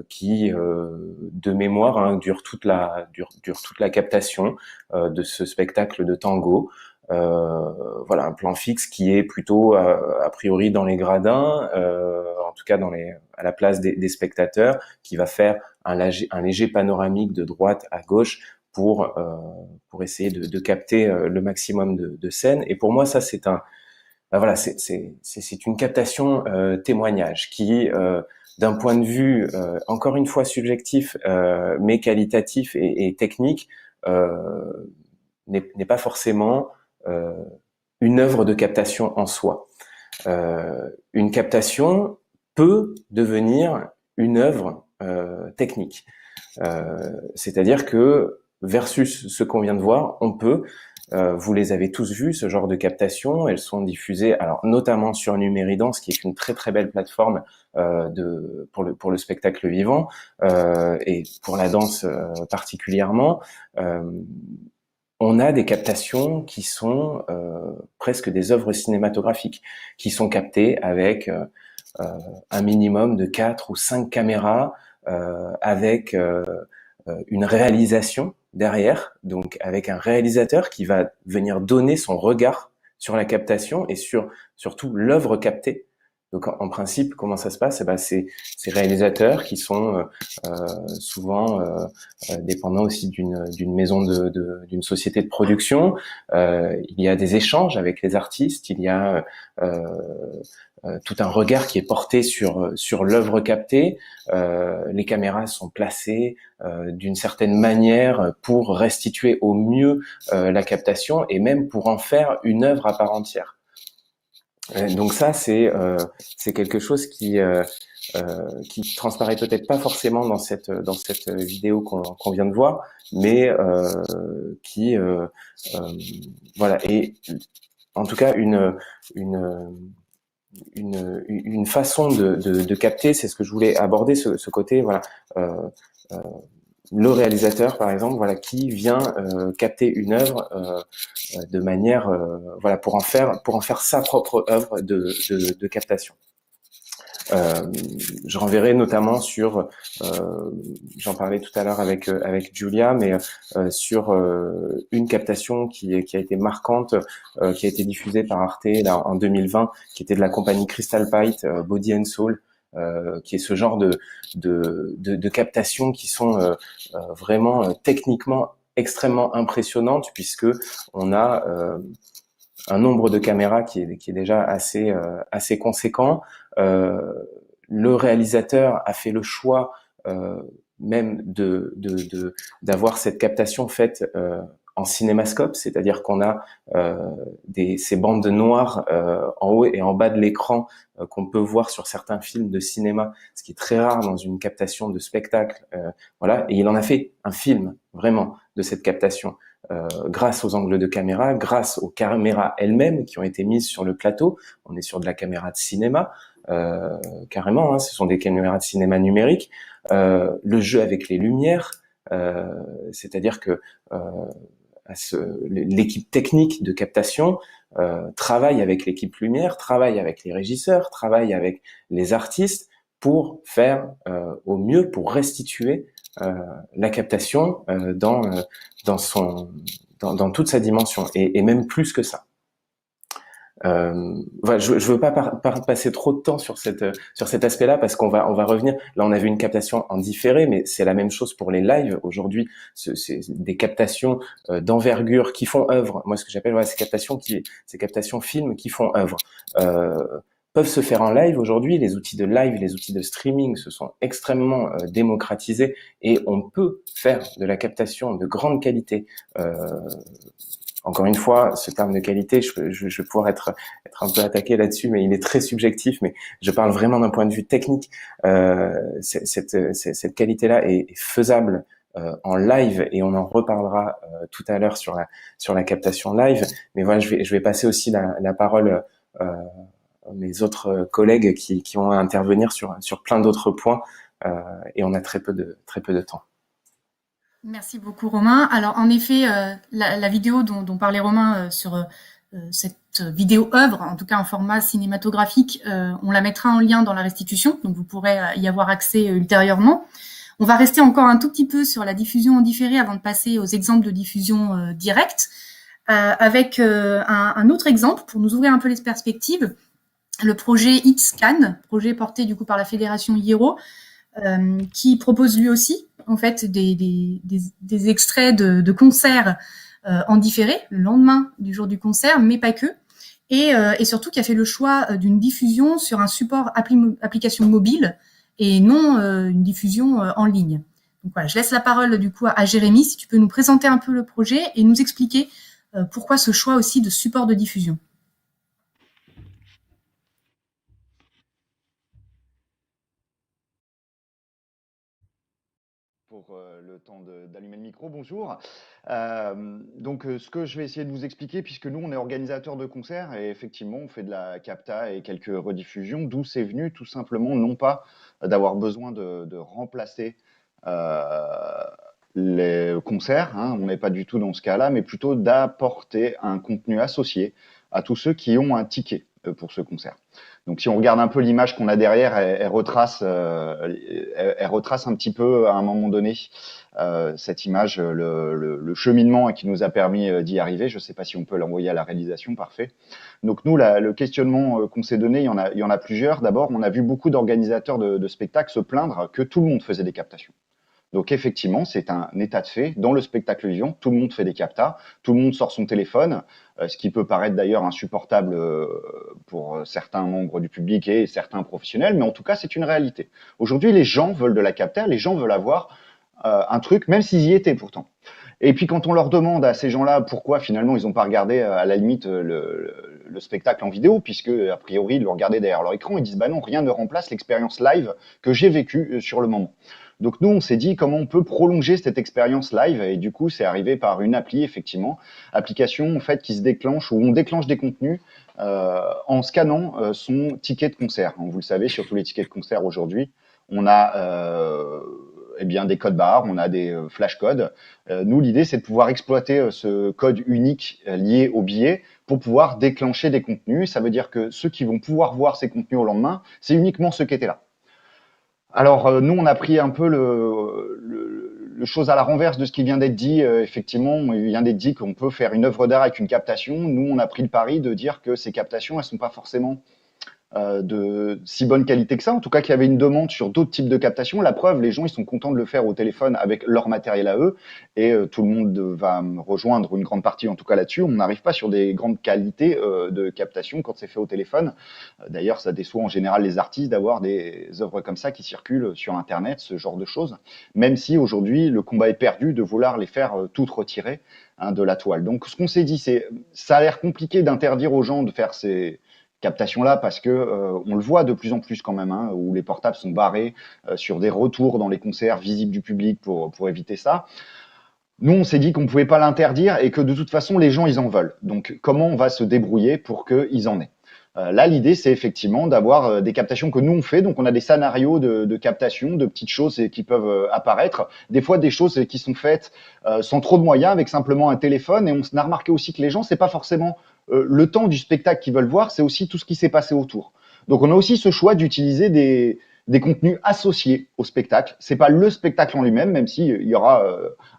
Speaker 4: qui, de mémoire, dure toute la captation de ce spectacle de tango. Voilà, un plan fixe qui est plutôt a priori dans les gradins, en tout cas à la place des spectateurs, qui va faire un léger panoramique de droite à gauche pour essayer de capter le maximum de scènes. Et pour moi, ça c'est voilà, c'est une captation témoignage qui, d'un point de vue encore une fois subjectif, mais qualitatif et technique, n'est pas forcément une œuvre de captation en soi. Une captation peut devenir une œuvre technique. C'est-à-dire que versus ce qu'on vient de voir, on peut, vous les avez tous vus, ce genre de captation, elles sont diffusées, alors notamment sur Numéridance, qui est une très très belle plateforme pour le spectacle vivant et pour la danse particulièrement. On a des captations qui sont presque des œuvres cinématographiques, qui sont captées avec un minimum de 4 ou 5 caméras, avec une réalisation derrière, donc avec un réalisateur qui va venir donner son regard sur la captation et surtout l'œuvre captée. Donc en principe, comment ça se passe? C'est ces réalisateurs qui sont souvent dépendants aussi d'une maison d'une société de production. Il y a des échanges avec les artistes, il y a tout un regard qui est porté sur l'œuvre captée. Les caméras sont placées d'une certaine manière pour restituer au mieux la captation et même pour en faire une œuvre à part entière. Donc ça, c'est quelque chose qui transparaît peut-être pas forcément dans cette vidéo qu'on vient de voir, mais qui voilà, et en tout cas une façon de capter, c'est ce que je voulais aborder, ce côté, voilà, le réalisateur par exemple, voilà, qui vient capter une œuvre de manière, voilà, pour en faire sa propre œuvre de captation. Je renverrai notamment sur, j'en parlais tout à l'heure avec Julia, mais sur une captation qui a été marquante, qui a été diffusée par Arte là, en 2020, qui était de la compagnie Crystal Pite, Body and Soul, qui est ce genre de captations qui sont vraiment techniquement extrêmement impressionnantes, puisque on a un nombre de caméras qui est déjà assez conséquent. Le réalisateur a fait le choix même d'avoir cette captation faite en cinémascope, c'est-à-dire qu'on a ces bandes noires en haut et en bas de l'écran qu'on peut voir sur certains films de cinéma, ce qui est très rare dans une captation de spectacle. Voilà, et il en a fait un film vraiment de cette captation. Grâce aux angles de caméra, grâce aux caméras elles-mêmes qui ont été mises sur le plateau. On est sur de la caméra de cinéma, carrément, hein, ce sont des caméras de cinéma numérique. Le jeu avec les lumières, c'est-à-dire que l'équipe technique de captation travaille avec l'équipe lumière, travaille avec les régisseurs, travaille avec les artistes pour faire au mieux, pour restituer la captation dans toute sa dimension, et même plus que ça. Voilà, je veux pas passer trop de temps sur cet aspect-là, parce qu'on va revenir. Là, on a vu une captation en différé, mais c'est la même chose pour les lives. Aujourd'hui, c'est des captations d'envergure qui font œuvre. Moi, ce que j'appelle ces captations films qui font œuvre. Peuvent se faire en live aujourd'hui. Les outils de live, les outils de streaming se sont extrêmement démocratisés, et on peut faire de la captation de grande qualité. Encore une fois, ce terme de qualité, je vais pouvoir être un peu attaqué là-dessus, mais il est très subjectif. Mais je parle vraiment d'un point de vue technique. Cette qualité-là est faisable en live, et on en reparlera tout à l'heure sur la captation live. Mais voilà, je vais passer aussi la parole mes autres collègues qui ont à intervenir sur plein d'autres points, et on a très peu de temps.
Speaker 2: Merci beaucoup, Romain. Alors, en effet, la vidéo dont parlait Romain sur cette vidéo œuvre, en tout cas en format cinématographique, on la mettra en lien dans la restitution, donc vous pourrez y avoir accès ultérieurement. On va rester encore un tout petit peu sur la diffusion en différé avant de passer aux exemples de diffusion directe, avec un autre exemple pour nous ouvrir un peu les perspectives. Le projet ITSCAN, projet porté du coup par la fédération Hiero, qui propose lui aussi en fait des extraits de concerts en différé le lendemain du jour du concert, mais pas que, et surtout qui a fait le choix d'une diffusion sur un support application mobile et non une diffusion en ligne. Donc voilà, je laisse la parole du coup à Jérémy, si tu peux nous présenter un peu le projet et nous expliquer pourquoi ce choix aussi de support de diffusion.
Speaker 5: Pour le temps d'allumer le micro, bonjour. Donc, ce que je vais essayer de vous expliquer, puisque nous, on est organisateur de concerts, et effectivement, on fait de la capta et quelques rediffusions, d'où c'est venu, tout simplement, non pas d'avoir besoin de remplacer les concerts, hein, on n'est pas du tout dans ce cas-là, mais plutôt d'apporter un contenu associé à tous ceux qui ont un ticket pour ce concert. Donc, si on regarde un peu l'image qu'on a derrière, elle retrace un petit peu, à un moment donné, cette image, le cheminement qui nous a permis d'y arriver. Je ne sais pas si on peut l'envoyer à la réalisation, parfait. Donc, nous, le questionnement qu'on s'est donné, il y en a plusieurs. D'abord, on a vu beaucoup d'organisateurs de spectacles se plaindre que tout le monde faisait des captations. Donc effectivement, c'est un état de fait. Dans le spectacle vivant, tout le monde fait des captas, tout le monde sort son téléphone, ce qui peut paraître d'ailleurs insupportable pour certains membres du public et certains professionnels, mais en tout cas, c'est une réalité. Aujourd'hui, les gens veulent de la capta, les gens veulent avoir un truc, même s'ils y étaient pourtant. Et puis quand on leur demande à ces gens-là pourquoi finalement ils n'ont pas regardé à la limite le spectacle en vidéo, puisque a priori ils le regardaient derrière leur écran, ils disent bah non, rien ne remplace l'expérience live que j'ai vécue sur le moment. Donc nous, on s'est dit comment on peut prolonger cette expérience live, et du coup, c'est arrivé par une appli, effectivement, application en fait qui se déclenche, où on déclenche des contenus en scannant son ticket de concert. Vous le savez, sur tous les tickets de concert aujourd'hui, on a eh bien des codes barres, on a des flash codes. Nous, l'idée, c'est de pouvoir exploiter ce code unique lié au billet pour pouvoir déclencher des contenus. Ça veut dire que ceux qui vont pouvoir voir ces contenus au lendemain, c'est uniquement ceux qui étaient là. Alors, nous, on a pris un peu le chose à la renverse de ce qui vient d'être dit. Effectivement, il vient d'être dit qu'on peut faire une œuvre d'art avec une captation. Nous, on a pris le pari de dire que ces captations, elles sont pas forcément de si bonne qualité que ça, en tout cas qu'il y avait une demande sur d'autres types de captation. La preuve, les gens ils sont contents de le faire au téléphone avec leur matériel à eux, et tout le monde va me rejoindre, une grande partie en tout cas là-dessus. On n'arrive pas sur des grandes qualités de captation quand c'est fait au téléphone. D'ailleurs, ça déçoit en général les artistes d'avoir des œuvres comme ça qui circulent sur Internet, ce genre de choses, même si aujourd'hui le combat est perdu de vouloir les faire toutes retirer de la toile. Donc ce qu'on s'est dit, c'est ça a l'air compliqué d'interdire aux gens de faire ces captation-là parce que on le voit de plus en plus quand même, où les portables sont barrés sur des retours dans les concerts visibles du public pour éviter ça. Nous, on s'est dit qu'on ne pouvait pas l'interdire et que de toute façon, les gens, ils en veulent. Donc, comment on va se débrouiller pour qu'ils en aient? Là, l'idée, c'est effectivement d'avoir des captations que nous, on fait. Donc, on a des scénarios de captation, de petites choses qui peuvent apparaître. Des fois, des choses qui sont faites sans trop de moyens, avec simplement un téléphone. Et on a remarqué aussi que les gens, c'est pas forcément le temps du spectacle qu'ils veulent voir, c'est aussi tout ce qui s'est passé autour. Donc, on a aussi ce choix d'utiliser des contenus associés au spectacle. C'est pas le spectacle en lui-même, même s'il y aura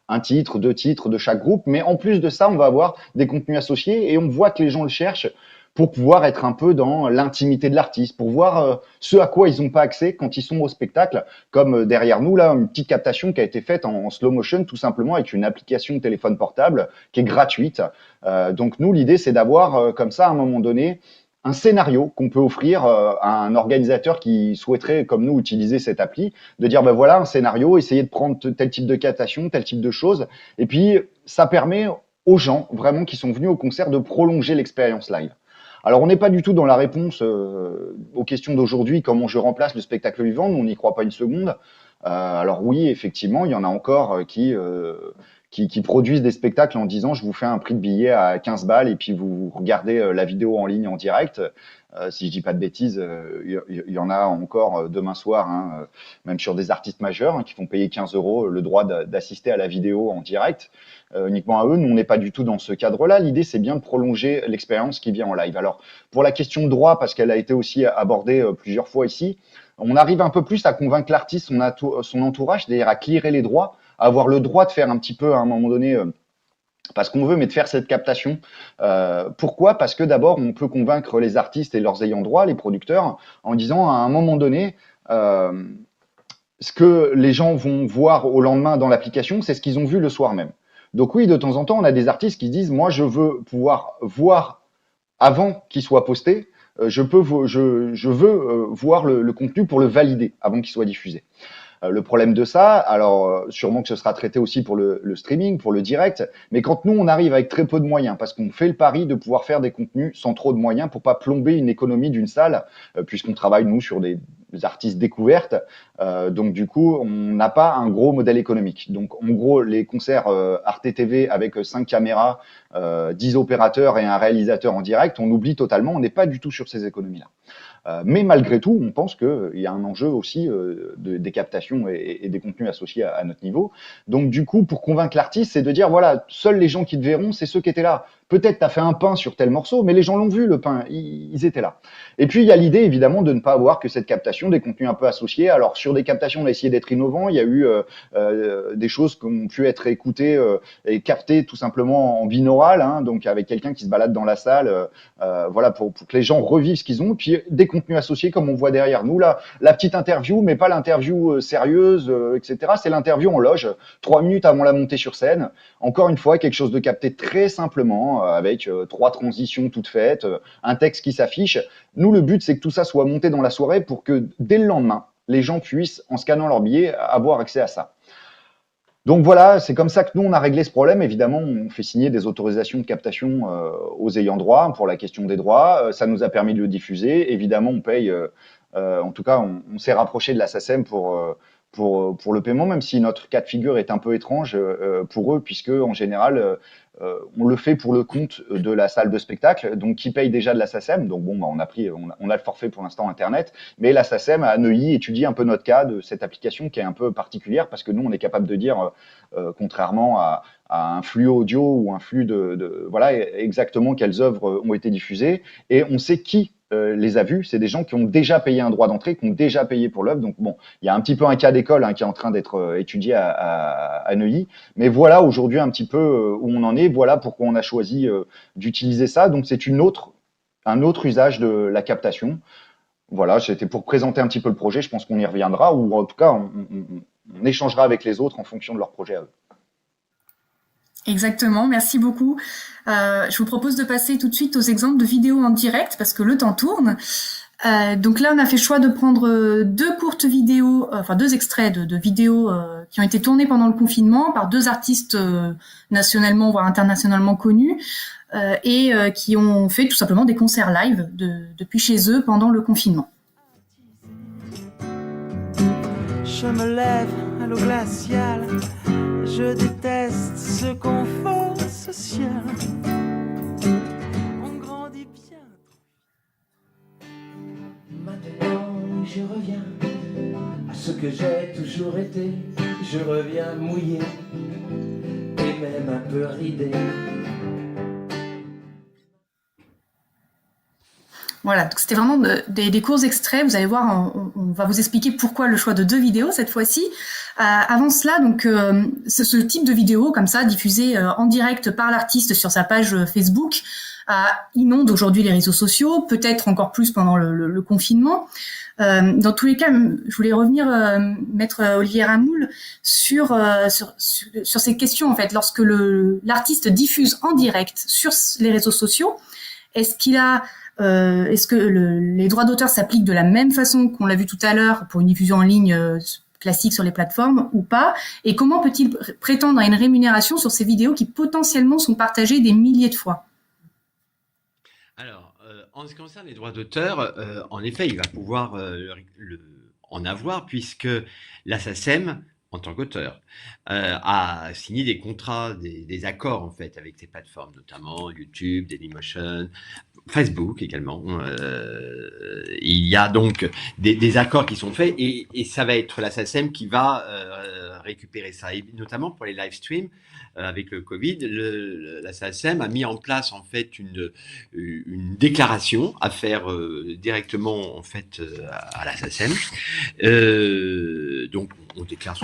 Speaker 5: un titre, deux titres de chaque groupe. Mais en plus de ça, on va avoir des contenus associés et on voit que les gens le cherchent pour pouvoir être un peu dans l'intimité de l'artiste, pour voir ce à quoi ils n'ont pas accès quand ils sont au spectacle, comme derrière nous, là, une petite captation qui a été faite en slow motion, tout simplement avec une application de téléphone portable qui est gratuite. Donc nous, l'idée, c'est d'avoir comme ça, à un moment donné, un scénario qu'on peut offrir à un organisateur qui souhaiterait, comme nous, utiliser cette appli, de dire, ben voilà, un scénario, essayez de prendre tel type de captation, tel type de choses, et puis ça permet aux gens, vraiment, qui sont venus au concert, de prolonger l'expérience live. Alors, on n'est pas du tout dans la réponse aux questions d'aujourd'hui, comment je remplace le spectacle vivant, on n'y croit pas une seconde. Alors oui, effectivement, il y en a encore qui produisent des spectacles en disant je vous fais un prix de billet à 15 balles et puis vous regardez la vidéo en ligne en direct. Si je dis pas de bêtises, il y en a encore demain soir, même sur des artistes majeurs qui font payer 15 € le droit d'assister à la vidéo en direct. Uniquement à eux, nous on n'est pas du tout dans ce cadre-là. L'idée c'est bien de prolonger l'expérience qui vient en live. Alors pour la question de droit, parce qu'elle a été aussi abordée plusieurs fois ici, on arrive un peu plus à convaincre l'artiste, son entourage, c'est-à-dire à clearer les droits, à avoir le droit de faire un petit peu à un moment donné parce qu'on veut, mais de faire cette captation. Pourquoi? Parce que d'abord, on peut convaincre les artistes et leurs ayants droit, les producteurs, en disant à un moment donné, ce que les gens vont voir au lendemain dans l'application, c'est ce qu'ils ont vu le soir même. Donc oui, de temps en temps, on a des artistes qui disent, moi, je veux pouvoir voir avant qu'il soit posté, je veux voir le contenu pour le valider avant qu'il soit diffusé. Le problème de ça, alors sûrement que ce sera traité aussi pour le streaming, pour le direct, mais quand nous on arrive avec très peu de moyens, parce qu'on fait le pari de pouvoir faire des contenus sans trop de moyens pour pas plomber une économie d'une salle, puisqu'on travaille nous sur des artistes découvertes, donc du coup on n'a pas un gros modèle économique. Donc en gros les concerts Arte TV avec 5 caméras, 10 opérateurs et un réalisateur en direct, on oublie totalement, on n'est pas du tout sur ces économies-là. Mais malgré tout, on pense qu'il y a un enjeu aussi des captations et des contenus associés à notre niveau. Donc du coup, pour convaincre l'artiste, c'est de dire, voilà, seuls les gens qui te verront, c'est ceux qui étaient là. Peut-être tu as fait un pain sur tel morceau, mais les gens l'ont vu, le pain, ils étaient là. Et puis, il y a l'idée, évidemment, de ne pas avoir que cette captation, des contenus un peu associés. Alors, sur des captations, on a essayé d'être innovant. Il y a eu des choses qui ont pu être écoutées et captées tout simplement en binaural, donc avec quelqu'un qui se balade dans la salle, voilà, pour que les gens revivent ce qu'ils ont. Et puis, des contenus associés, comme on voit derrière nous, là, la petite interview, mais pas l'interview sérieuse, etc. C'est l'interview en loge, 3 minutes avant la montée sur scène. Encore une fois, quelque chose de capté très simplement, avec 3 transitions toutes faites, un texte qui s'affiche. Nous, le but, c'est que tout ça soit monté dans la soirée pour que dès le lendemain, les gens puissent, en scannant leur billet, avoir accès à ça. Donc voilà, c'est comme ça que nous, on a réglé ce problème. Évidemment, on fait signer des autorisations de captation aux ayants droit pour la question des droits. Ça nous a permis de le diffuser. Évidemment, on paye, en tout cas, on s'est rapproché de la SACEM pour le paiement, même si notre cas de figure est un peu étrange pour eux, puisque en général, on le fait pour le compte de la salle de spectacle, donc qui paye déjà de la SACEM. Donc bon, on a le forfait pour l'instant Internet, mais la SACEM à Neuilly étudie un peu notre cas de cette application qui est un peu particulière, parce que nous, on est capable de dire, contrairement à un flux audio ou un flux voilà, exactement quelles œuvres ont été diffusées, et on sait qui les a vus. C'est des gens qui ont déjà payé un droit d'entrée, qui ont déjà payé pour l'œuvre. Donc bon, il y a un petit peu un cas d'école qui est en train d'être étudié à Neuilly. Mais voilà aujourd'hui un petit peu où on en est. Voilà pourquoi on a choisi d'utiliser ça. Donc c'est un autre usage de la captation. Voilà, c'était pour présenter un petit peu le projet. Je pense qu'on y reviendra, ou en tout cas, on échangera avec les autres en fonction de leur projet à eux.
Speaker 2: Exactement, merci beaucoup. Je vous propose de passer tout de suite aux exemples de vidéos en direct parce que le temps tourne. Donc là, on a fait le choix de prendre deux courtes vidéos, enfin deux extraits de vidéos qui ont été tournés pendant le confinement par deux artistes nationalement voire internationalement connus et qui ont fait tout simplement des concerts live depuis chez eux pendant le confinement.
Speaker 6: Je me lève à l'eau glaciale, je déteste ce confort social. On grandit bien.
Speaker 7: Maintenant je reviens à ce que j'ai toujours été. Je reviens mouillé et même un peu ridé.
Speaker 2: Voilà, donc c'était vraiment des courts extraits. Vous allez voir, on va vous expliquer pourquoi le choix de deux vidéos cette fois-ci. Avant cela, donc ce type de vidéo comme ça, diffusée en direct par l'artiste sur sa page Facebook, inonde aujourd'hui les réseaux sociaux, peut-être encore plus pendant le confinement. Dans tous les cas, je voulais revenir, maître Olivier Ramoul, sur ces questions en fait. Lorsque l'artiste diffuse en direct sur les réseaux sociaux, est-ce que les droits d'auteur s'appliquent de la même façon qu'on l'a vu tout à l'heure pour une diffusion en ligne classique sur les plateformes ou pas? Et comment peut-il prétendre à une rémunération sur ces vidéos qui potentiellement sont partagées des milliers de fois?
Speaker 3: Alors, en ce qui concerne les droits d'auteur, en effet, il va pouvoir en avoir puisque la SACEM, en tant qu'auteur, a signé des contrats, des accords en fait avec ces plateformes, notamment YouTube, Dailymotion, Facebook également. Il y a donc des accords qui sont faits et ça va être la SACEM qui va récupérer ça, et notamment pour les live streams. Avec le Covid, la SACEM a mis en place en fait une déclaration à faire directement en fait à la SACEM. Donc on déclare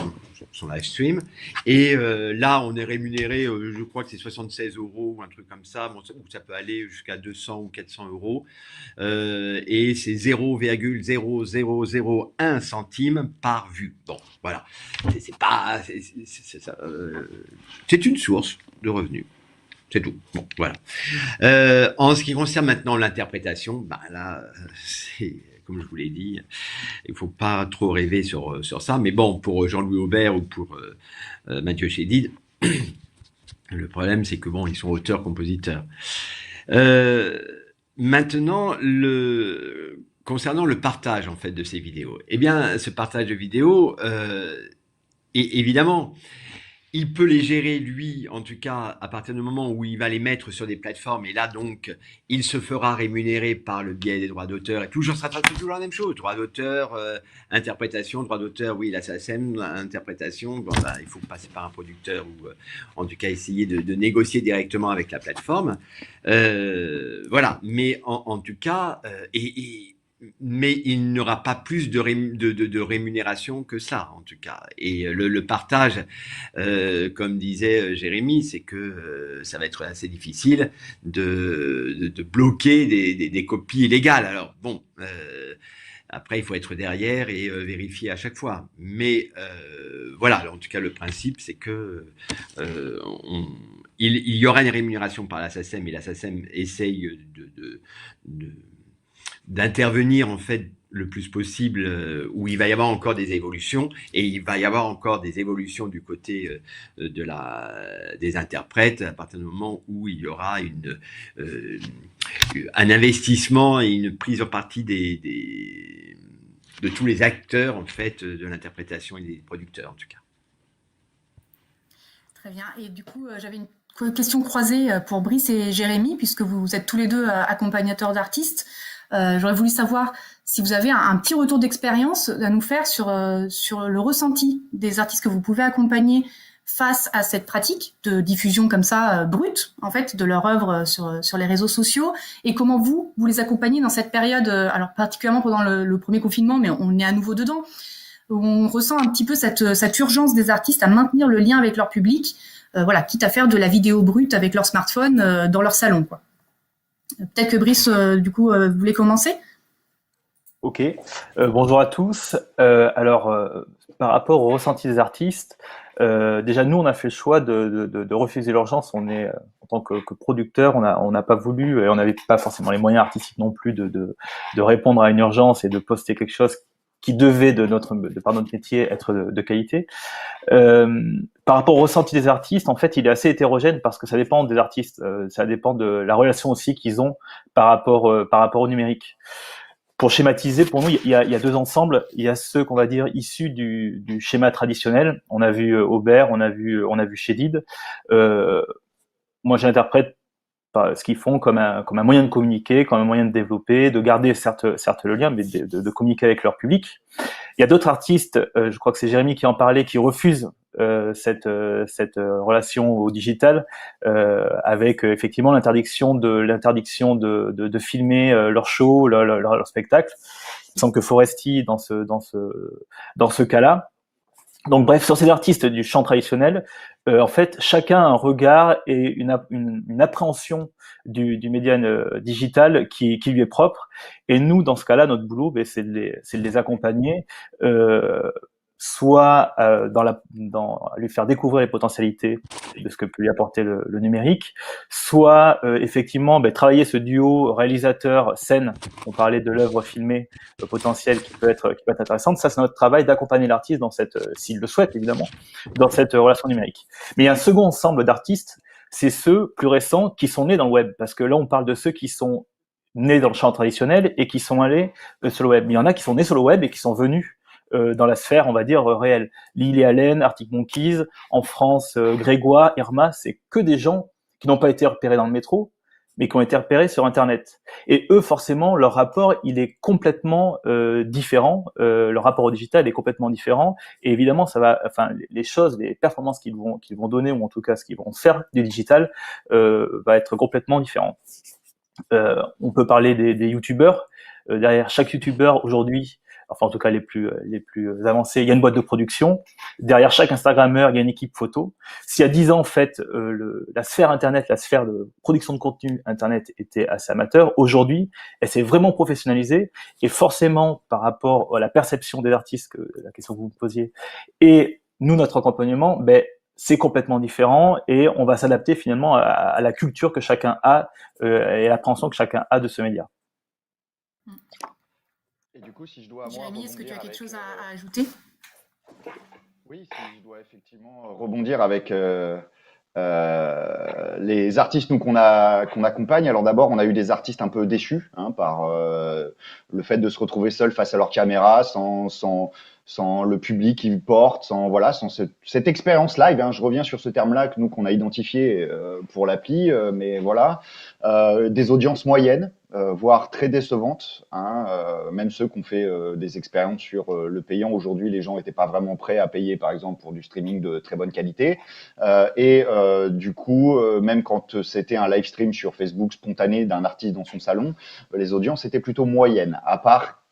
Speaker 3: son live stream et là on est rémunéré, je crois que c'est 76 € ou un truc comme ça, bon, ça peut aller jusqu'à 200 ou 400 € et c'est 0,0001 centime par vue. Bon, voilà, c'est une source de revenus. C'est tout. Bon, voilà. En ce qui concerne maintenant l'interprétation, bah là, c'est comme je vous l'ai dit, il ne faut pas trop rêver sur ça. Mais bon, pour Jean-Louis Aubert ou pour Mathieu Chédid, le problème, c'est que bon, ils sont auteurs-compositeurs. Maintenant, concernant le partage en fait de ces vidéos, eh bien, ce partage de vidéos, évidemment, il peut les gérer, lui, en tout cas, à partir du moment où il va les mettre sur des plateformes. Et là, donc, il se fera rémunérer par le biais des droits d'auteur. Et ça sera toujours la même chose. Droits d'auteur, interprétation, droits d'auteur, oui, la SACEM, interprétation. Bon, bah, il faut passer par un producteur ou, en tout cas, essayer de négocier directement avec la plateforme. Voilà. Mais en tout cas, mais il n'aura pas plus de rémunération que ça, en tout cas. Et le partage, comme disait Jérémy, c'est que ça va être assez difficile de bloquer des copies illégales. Alors bon, après il faut être derrière et vérifier à chaque fois. Mais voilà, alors, en tout cas le principe c'est que il y aura une rémunération par la SACEM et la SACEM essaye d'intervenir en fait le plus possible, où il va y avoir encore des évolutions, et il va y avoir encore des évolutions du côté des interprètes à partir du moment où il y aura un investissement et une prise en partie de tous les acteurs en fait de l'interprétation et des producteurs en tout cas.
Speaker 2: Très bien. Et du coup, j'avais une question croisée pour Brice et Jérémy, puisque vous êtes tous les deux accompagnateurs d'artistes. J'aurais voulu savoir si vous avez un petit retour d'expérience à nous faire sur le ressenti des artistes que vous pouvez accompagner face à cette pratique de diffusion comme ça brute en fait de leur œuvre sur les réseaux sociaux, et comment vous les accompagnez dans cette période, alors particulièrement pendant le premier confinement, mais on est à nouveau dedans, où on ressent un petit peu cette urgence des artistes à maintenir le lien avec leur public, voilà, quitte à faire de la vidéo brute avec leur smartphone dans leur salon, quoi. Peut-être que Brice, du coup, vous voulez commencer ?
Speaker 8: Ok, bonjour à tous. Par rapport au ressenti des artistes, déjà nous on a fait le choix de refuser l'urgence. On est en tant que producteur, on n'a pas voulu et on n'avait pas forcément les moyens artistiques non plus de répondre à une urgence et de poster quelque chose qui devait par notre métier être de qualité. Par rapport au ressenti des artistes, en fait, il est assez hétérogène parce que ça dépend des artistes, ça dépend de la relation aussi qu'ils ont par rapport au numérique. Pour schématiser, pour nous, il y a deux ensembles. Il y a ceux qu'on va dire issus du schéma traditionnel. On a vu Aubert, on a vu Chédid. Moi, j'interprète ce qu'ils font comme un moyen de communiquer, comme un moyen de développer, de garder certes le lien, mais de communiquer avec leur public. Il y a d'autres artistes, je crois que c'est Jérémy qui en parlait, qui refusent cette relation au digital, avec effectivement l'interdiction de filmer leur show, leur spectacle. Il semble que Foresti dans ce cas-là. Donc bref, sur ces artistes du chant traditionnel, en fait, chacun a un regard et une appréhension du média digital qui lui est propre. Et nous, dans ce cas-là, notre boulot, c'est de les accompagner, soit dans lui faire découvrir les potentialités de ce que peut lui apporter le numérique, soit effectivement travailler ce duo réalisateur-scène. On parlait de l'œuvre filmée potentielle qui peut être intéressante. Ça, c'est notre travail d'accompagner l'artiste dans s'il le souhaite évidemment, dans cette relation numérique. Mais il y a un second ensemble d'artistes, c'est ceux plus récents qui sont nés dans le web, parce que là, on parle de ceux qui sont nés dans le chant traditionnel et qui sont allés sur le web. Mais il y en a qui sont nés sur le web et qui sont venus dans la sphère, on va dire, réelle. Lily Allen, Arctic Monkeys, en France, Grégoire, Irma, c'est que des gens qui n'ont pas été repérés dans le métro, mais qui ont été repérés sur Internet. Et eux, forcément, leur rapport, il est complètement différent. Leur rapport au digital est complètement différent. Et évidemment, les performances qu'ils vont donner, ou en tout cas ce qu'ils vont faire du digital, va être complètement différent. On peut parler des youtubeurs. Derrière chaque youtubeur aujourd'hui, enfin en tout cas les plus avancés, il y a une boîte de production. Derrière chaque Instagrammeur, il y a une équipe photo. S'il y a 10 ans, en fait, la sphère Internet, la sphère de production de contenu Internet était assez amateur. Aujourd'hui, elle s'est vraiment professionnalisée. Et forcément, par rapport à la perception des artistes, la question que vous me posiez, et nous, notre accompagnement, c'est complètement différent et on va s'adapter finalement à la culture que chacun a et à l'appréhension que chacun a de ce média.
Speaker 5: Et du coup, si je dois
Speaker 2: Jérémy, est-ce que tu as quelque chose à ajouter?
Speaker 5: Oui, si je dois effectivement rebondir avec les artistes qu'on accompagne. Alors d'abord, on a eu des artistes un peu déçus par le fait de se retrouver seuls face à leur caméra, sans le public qu'ils portent, sans cette expérience live. Je reviens sur ce terme-là qu'on a identifié pour l'appli, mais voilà, des audiences moyennes, voire très décevantes. Même ceux qui ont fait des expériences sur le payant, aujourd'hui, les gens n'étaient pas vraiment prêts à payer, par exemple, pour du streaming de très bonne qualité. Du coup, même quand c'était un live stream sur Facebook spontané d'un artiste dans son salon, les audiences étaient plutôt moyennes, à part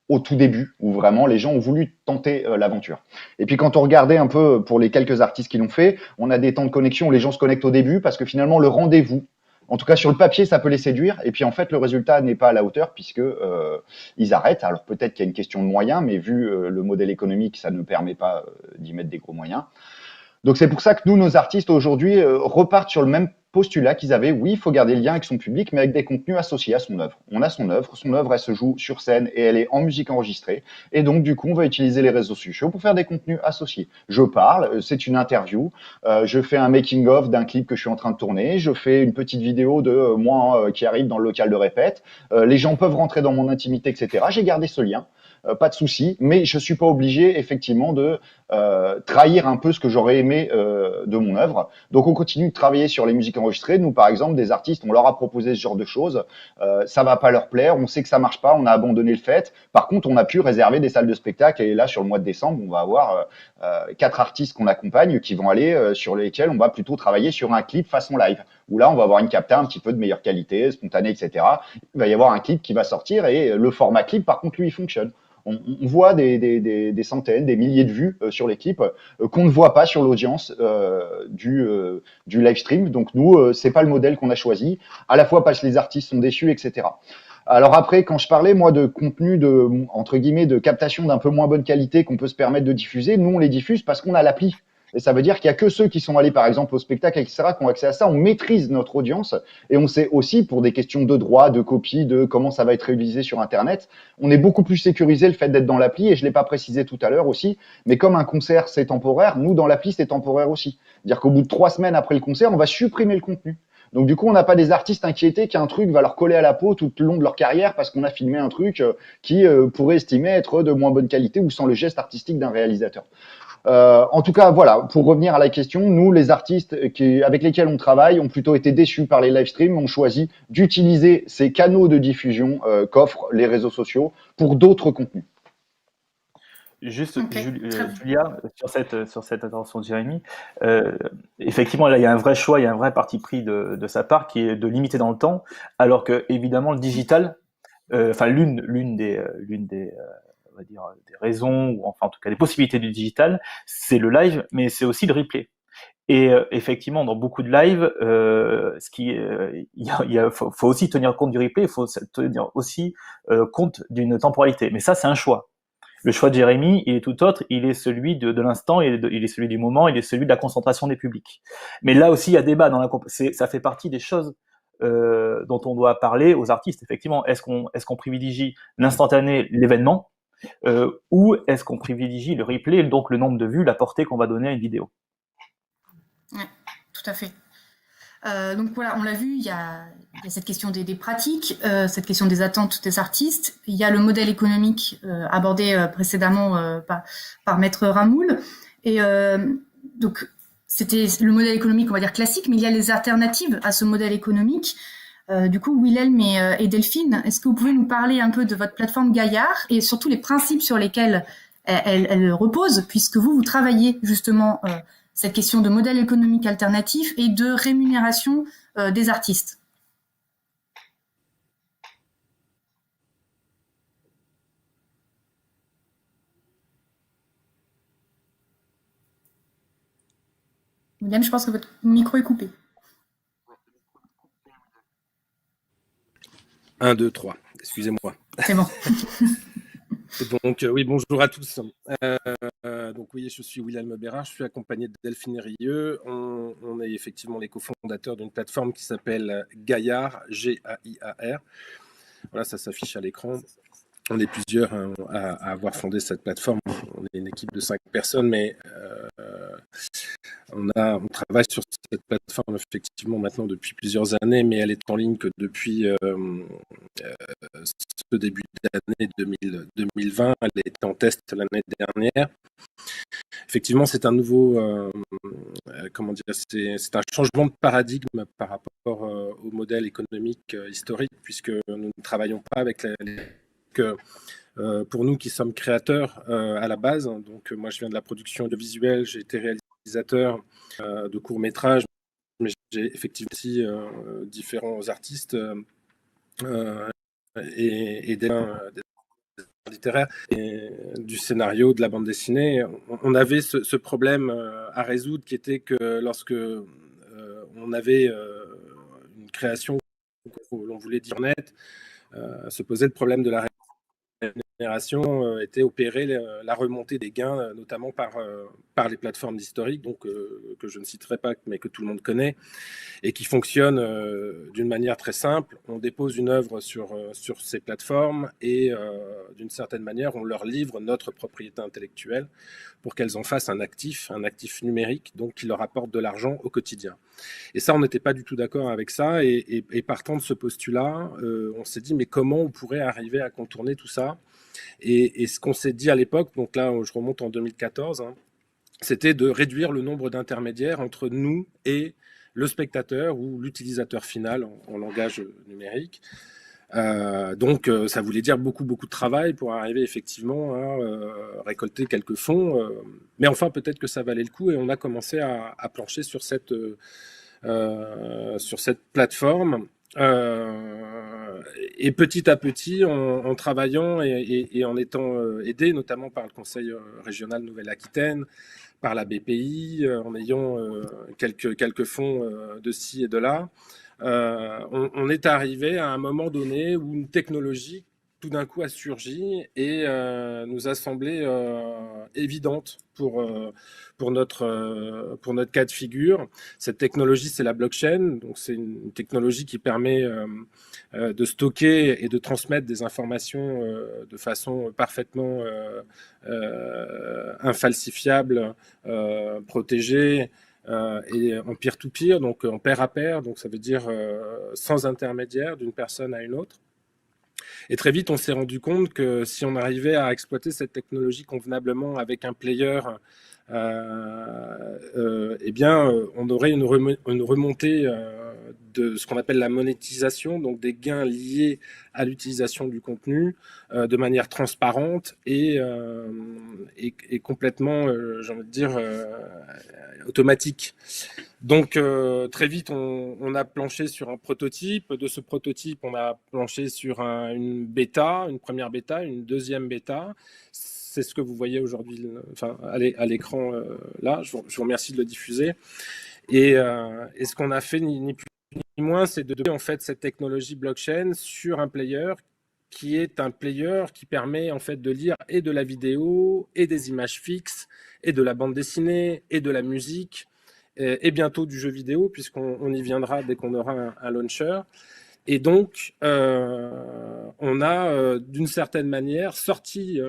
Speaker 5: au tout début, où vraiment les gens ont voulu tenter l'aventure. Et puis quand on regardait un peu pour les quelques artistes qui l'ont fait, on a des temps de connexion où les gens se connectent au début parce que finalement le rendez-vous, en tout cas sur le papier, ça peut les séduire. Et puis en fait, le résultat n'est pas à la hauteur puisque ils arrêtent. Alors peut-être qu'il y a une question de moyens, mais vu le modèle économique, ça ne permet pas d'y mettre des gros moyens. Donc c'est pour ça que nous, nos artistes aujourd'hui repartent sur le même postulat qu'ils avaient. Oui, il faut garder le lien avec son public, mais avec des contenus associés à son œuvre. On a son œuvre, elle se joue sur scène et elle est en musique enregistrée. Et donc du coup, on va utiliser les réseaux sociaux pour faire des contenus associés. Je parle, c'est une interview, je fais un making-of d'un clip que je suis en train de tourner, je fais une petite vidéo de moi qui arrive dans le local de répète. Les gens peuvent rentrer dans mon intimité, etc. J'ai gardé ce lien. Pas de souci, mais je suis pas obligé effectivement de trahir un peu ce que j'aurais aimé de mon œuvre. Donc on continue de travailler sur les musiques enregistrées. Nous, par exemple, des artistes, on leur a proposé ce genre de choses. Ça va pas leur plaire, on sait que ça marche pas, on a abandonné le fait. Par contre, on a pu réserver des salles de spectacle et là, sur le mois de décembre, on va avoir 4 artistes qu'on accompagne qui vont aller sur lesquels on va plutôt travailler sur un clip façon live. Où là, on va avoir une capta un petit peu de meilleure qualité, spontanée, etc. Il va y avoir un clip qui va sortir et le format clip, par contre, lui, il fonctionne. On voit des centaines, des milliers de vues sur les clips qu'on ne voit pas sur l'audience du live stream. Donc nous, c'est pas le modèle qu'on a choisi, à la fois parce que les artistes sont déçus, etc. Alors après, quand je parlais, moi, de contenu de, entre guillemets, de captation d'un peu moins bonne qualité qu'on peut se permettre de diffuser, nous, on les diffuse parce qu'on a l'appli. Et ça veut dire qu'il y a que ceux qui sont allés, par exemple, au spectacle, etc., qui ont accès à ça. On maîtrise notre audience et on sait aussi, pour des questions de droit, de copie, de comment ça va être réutilisé sur Internet, on est beaucoup plus sécurisé le fait d'être dans l'appli. Et je l'ai pas précisé tout à l'heure aussi, mais comme un concert, c'est temporaire, nous, dans l'appli, c'est temporaire aussi. C'est-à-dire qu'au bout de 3 semaines après le concert, on va supprimer le contenu. Donc du coup, on n'a pas des artistes inquiétés qu'un truc va leur coller à la peau tout le long de leur carrière parce qu'on a filmé un truc qui pourrait estimer être de moins bonne qualité ou sans le geste artistique d'un réalisateur. En tout cas, voilà, pour revenir à la question, nous, les artistes avec lesquels on travaille, ont plutôt été déçus par les live streams, ont choisi d'utiliser ces canaux de diffusion qu'offrent les réseaux sociaux pour d'autres contenus.
Speaker 8: Juste,
Speaker 2: Ok, très bien.
Speaker 8: Julia, sur cette intervention de Jérémy, effectivement, là, il y a un vrai choix, il y a un vrai parti pris de sa part qui est de limiter dans le temps, alors que, évidemment, le digital, enfin, l'une des on va dire, des raisons, ou enfin, en tout cas, des possibilités du digital, c'est le live, mais c'est aussi le replay. Et effectivement, dans beaucoup de live, faut aussi tenir compte du replay, il faut tenir aussi compte d'une temporalité. Mais ça, c'est un choix. Le choix de Jérémy, il est tout autre, il est celui de l'instant, il est celui du moment, il est celui de la concentration des publics. Mais là aussi, il y a débat ça fait partie des choses dont on doit parler aux artistes, effectivement. Est-ce qu'on privilégie l'instantané, l'événement, ou est-ce qu'on privilégie le replay, donc le nombre de vues, la portée qu'on va donner à une vidéo?
Speaker 2: Ouais, tout à fait. Donc voilà, on l'a vu, il y a cette question des pratiques, cette question des attentes des artistes. Il y a le modèle économique abordé précédemment par Maître Ramoul. Et donc c'était le modèle économique, on va dire classique, mais il y a les alternatives à ce modèle économique. Du coup, Wilhelm et Delphine, est-ce que vous pouvez nous parler un peu de votre plateforme Gaillard et surtout les principes sur lesquels elle repose, puisque vous travaillez justement cette question de modèle économique alternatif et de rémunération des artistes. William, je pense que votre micro est coupé.
Speaker 9: 1, 2, 3, excusez-moi.
Speaker 2: C'est bon.
Speaker 9: Donc oui, bonjour à tous. Donc oui, je suis Wilhelm Bérard, je suis accompagné de Delphine Rieux. On est effectivement les cofondateurs d'une plateforme qui s'appelle Gaillard, G-A-I-A-R. Voilà, ça s'affiche à l'écran. On est plusieurs à avoir fondé cette plateforme. On est une équipe de 5 personnes, mais on travaille sur cette plateforme effectivement maintenant depuis plusieurs années, mais elle est en ligne que depuis ce début d'année 2020. Elle était en test l'année dernière. Effectivement, c'est un nouveau, c'est un changement de paradigme par rapport au modèle économique historique, puisque nous ne travaillons pas avec pour nous qui sommes créateurs à la base. Donc moi, je viens de la production audiovisuelle, j'ai été réalisateur de courts-métrages, mais j'ai effectivement aussi différents artistes et des littéraires, et du scénario, de la bande dessinée. On avait ce problème à résoudre, qui était que lorsque on avait une création où l'on voulait dire net, se posait le problème de la rémunération, était opérée la remontée des gains, notamment par les plateformes historiques, donc que je ne citerai pas, mais que tout le monde connaît, et qui fonctionnent d'une manière très simple. On dépose une œuvre sur ces plateformes et d'une certaine manière, on leur livre notre propriété intellectuelle pour qu'elles en fassent un actif numérique, donc qui leur apporte de l'argent au quotidien. Et ça, on n'était pas du tout d'accord avec ça. Et partant de ce postulat, on s'est dit, mais comment on pourrait arriver à contourner tout ça ? Et ce qu'on s'est dit à l'époque, donc là, je remonte en 2014, c'était de réduire le nombre d'intermédiaires entre nous et le spectateur ou l'utilisateur final en langage numérique. Donc ça voulait dire beaucoup de travail pour arriver effectivement à récolter quelques fonds, mais enfin peut-être que ça valait le coup, et on a commencé à plancher sur cette plateforme, et petit à petit, en travaillant et en étant aidé notamment par le Conseil régional Nouvelle-Aquitaine, par la BPI, en ayant quelques fonds de ci et de là, on est arrivé à un moment donné où une technologie tout d'un coup a surgi et nous a semblé évidente pour notre cas de figure. Cette technologie, c'est la blockchain. Donc, c'est une technologie qui permet de stocker et de transmettre des informations de façon parfaitement infalsifiable, protégée, et en peer-to-peer, donc en pair à pair, donc ça veut dire sans intermédiaire d'une personne à une autre. Et très vite, on s'est rendu compte que si on arrivait à exploiter cette technologie convenablement avec un player, eh bien, on aurait une remontée de ce qu'on appelle la monétisation, donc des gains liés à l'utilisation du contenu de manière transparente et complètement, j'ai envie de dire, automatique. Donc très vite, on a planché sur un prototype. De ce prototype, on a planché sur une bêta, une première bêta, une deuxième bêta. C'est ce que vous voyez aujourd'hui, enfin, à l'écran là. Je vous remercie de le diffuser. Et ce qu'on a fait, ni plus ni moins, c'est de donner en fait cette technologie blockchain sur un player qui est un player qui permet en fait de lire et de la vidéo, et des images fixes, et de la bande dessinée, et de la musique, et bientôt du jeu vidéo, puisqu'on y viendra dès qu'on aura un launcher. Et donc, on a d'une certaine manière sorti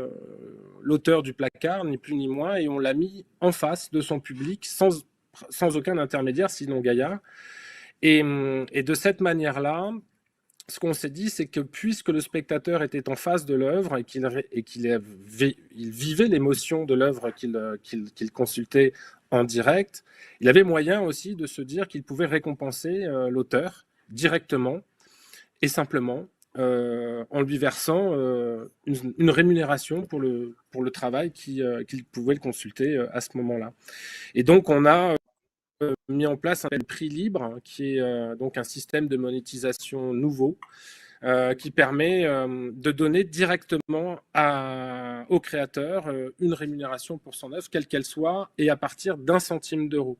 Speaker 9: l'auteur du placard, ni plus ni moins, et on l'a mis en face de son public sans aucun intermédiaire, sinon Gaïa. Et de cette manière-là, ce qu'on s'est dit, c'est que puisque le spectateur était en face de l'œuvre et qu'il vivait l'émotion de l'œuvre qu'il consultait en direct, il avait moyen aussi de se dire qu'il pouvait récompenser l'auteur directement et simplement en lui versant une rémunération pour le travail qu'il pouvait le consulter à ce moment-là. Et donc, on a mis en place un prix libre, qui est donc un système de monétisation nouveau, qui permet de donner directement au créateur une rémunération pour son œuvre, quelle qu'elle soit, et à partir d'1 centime d'euro.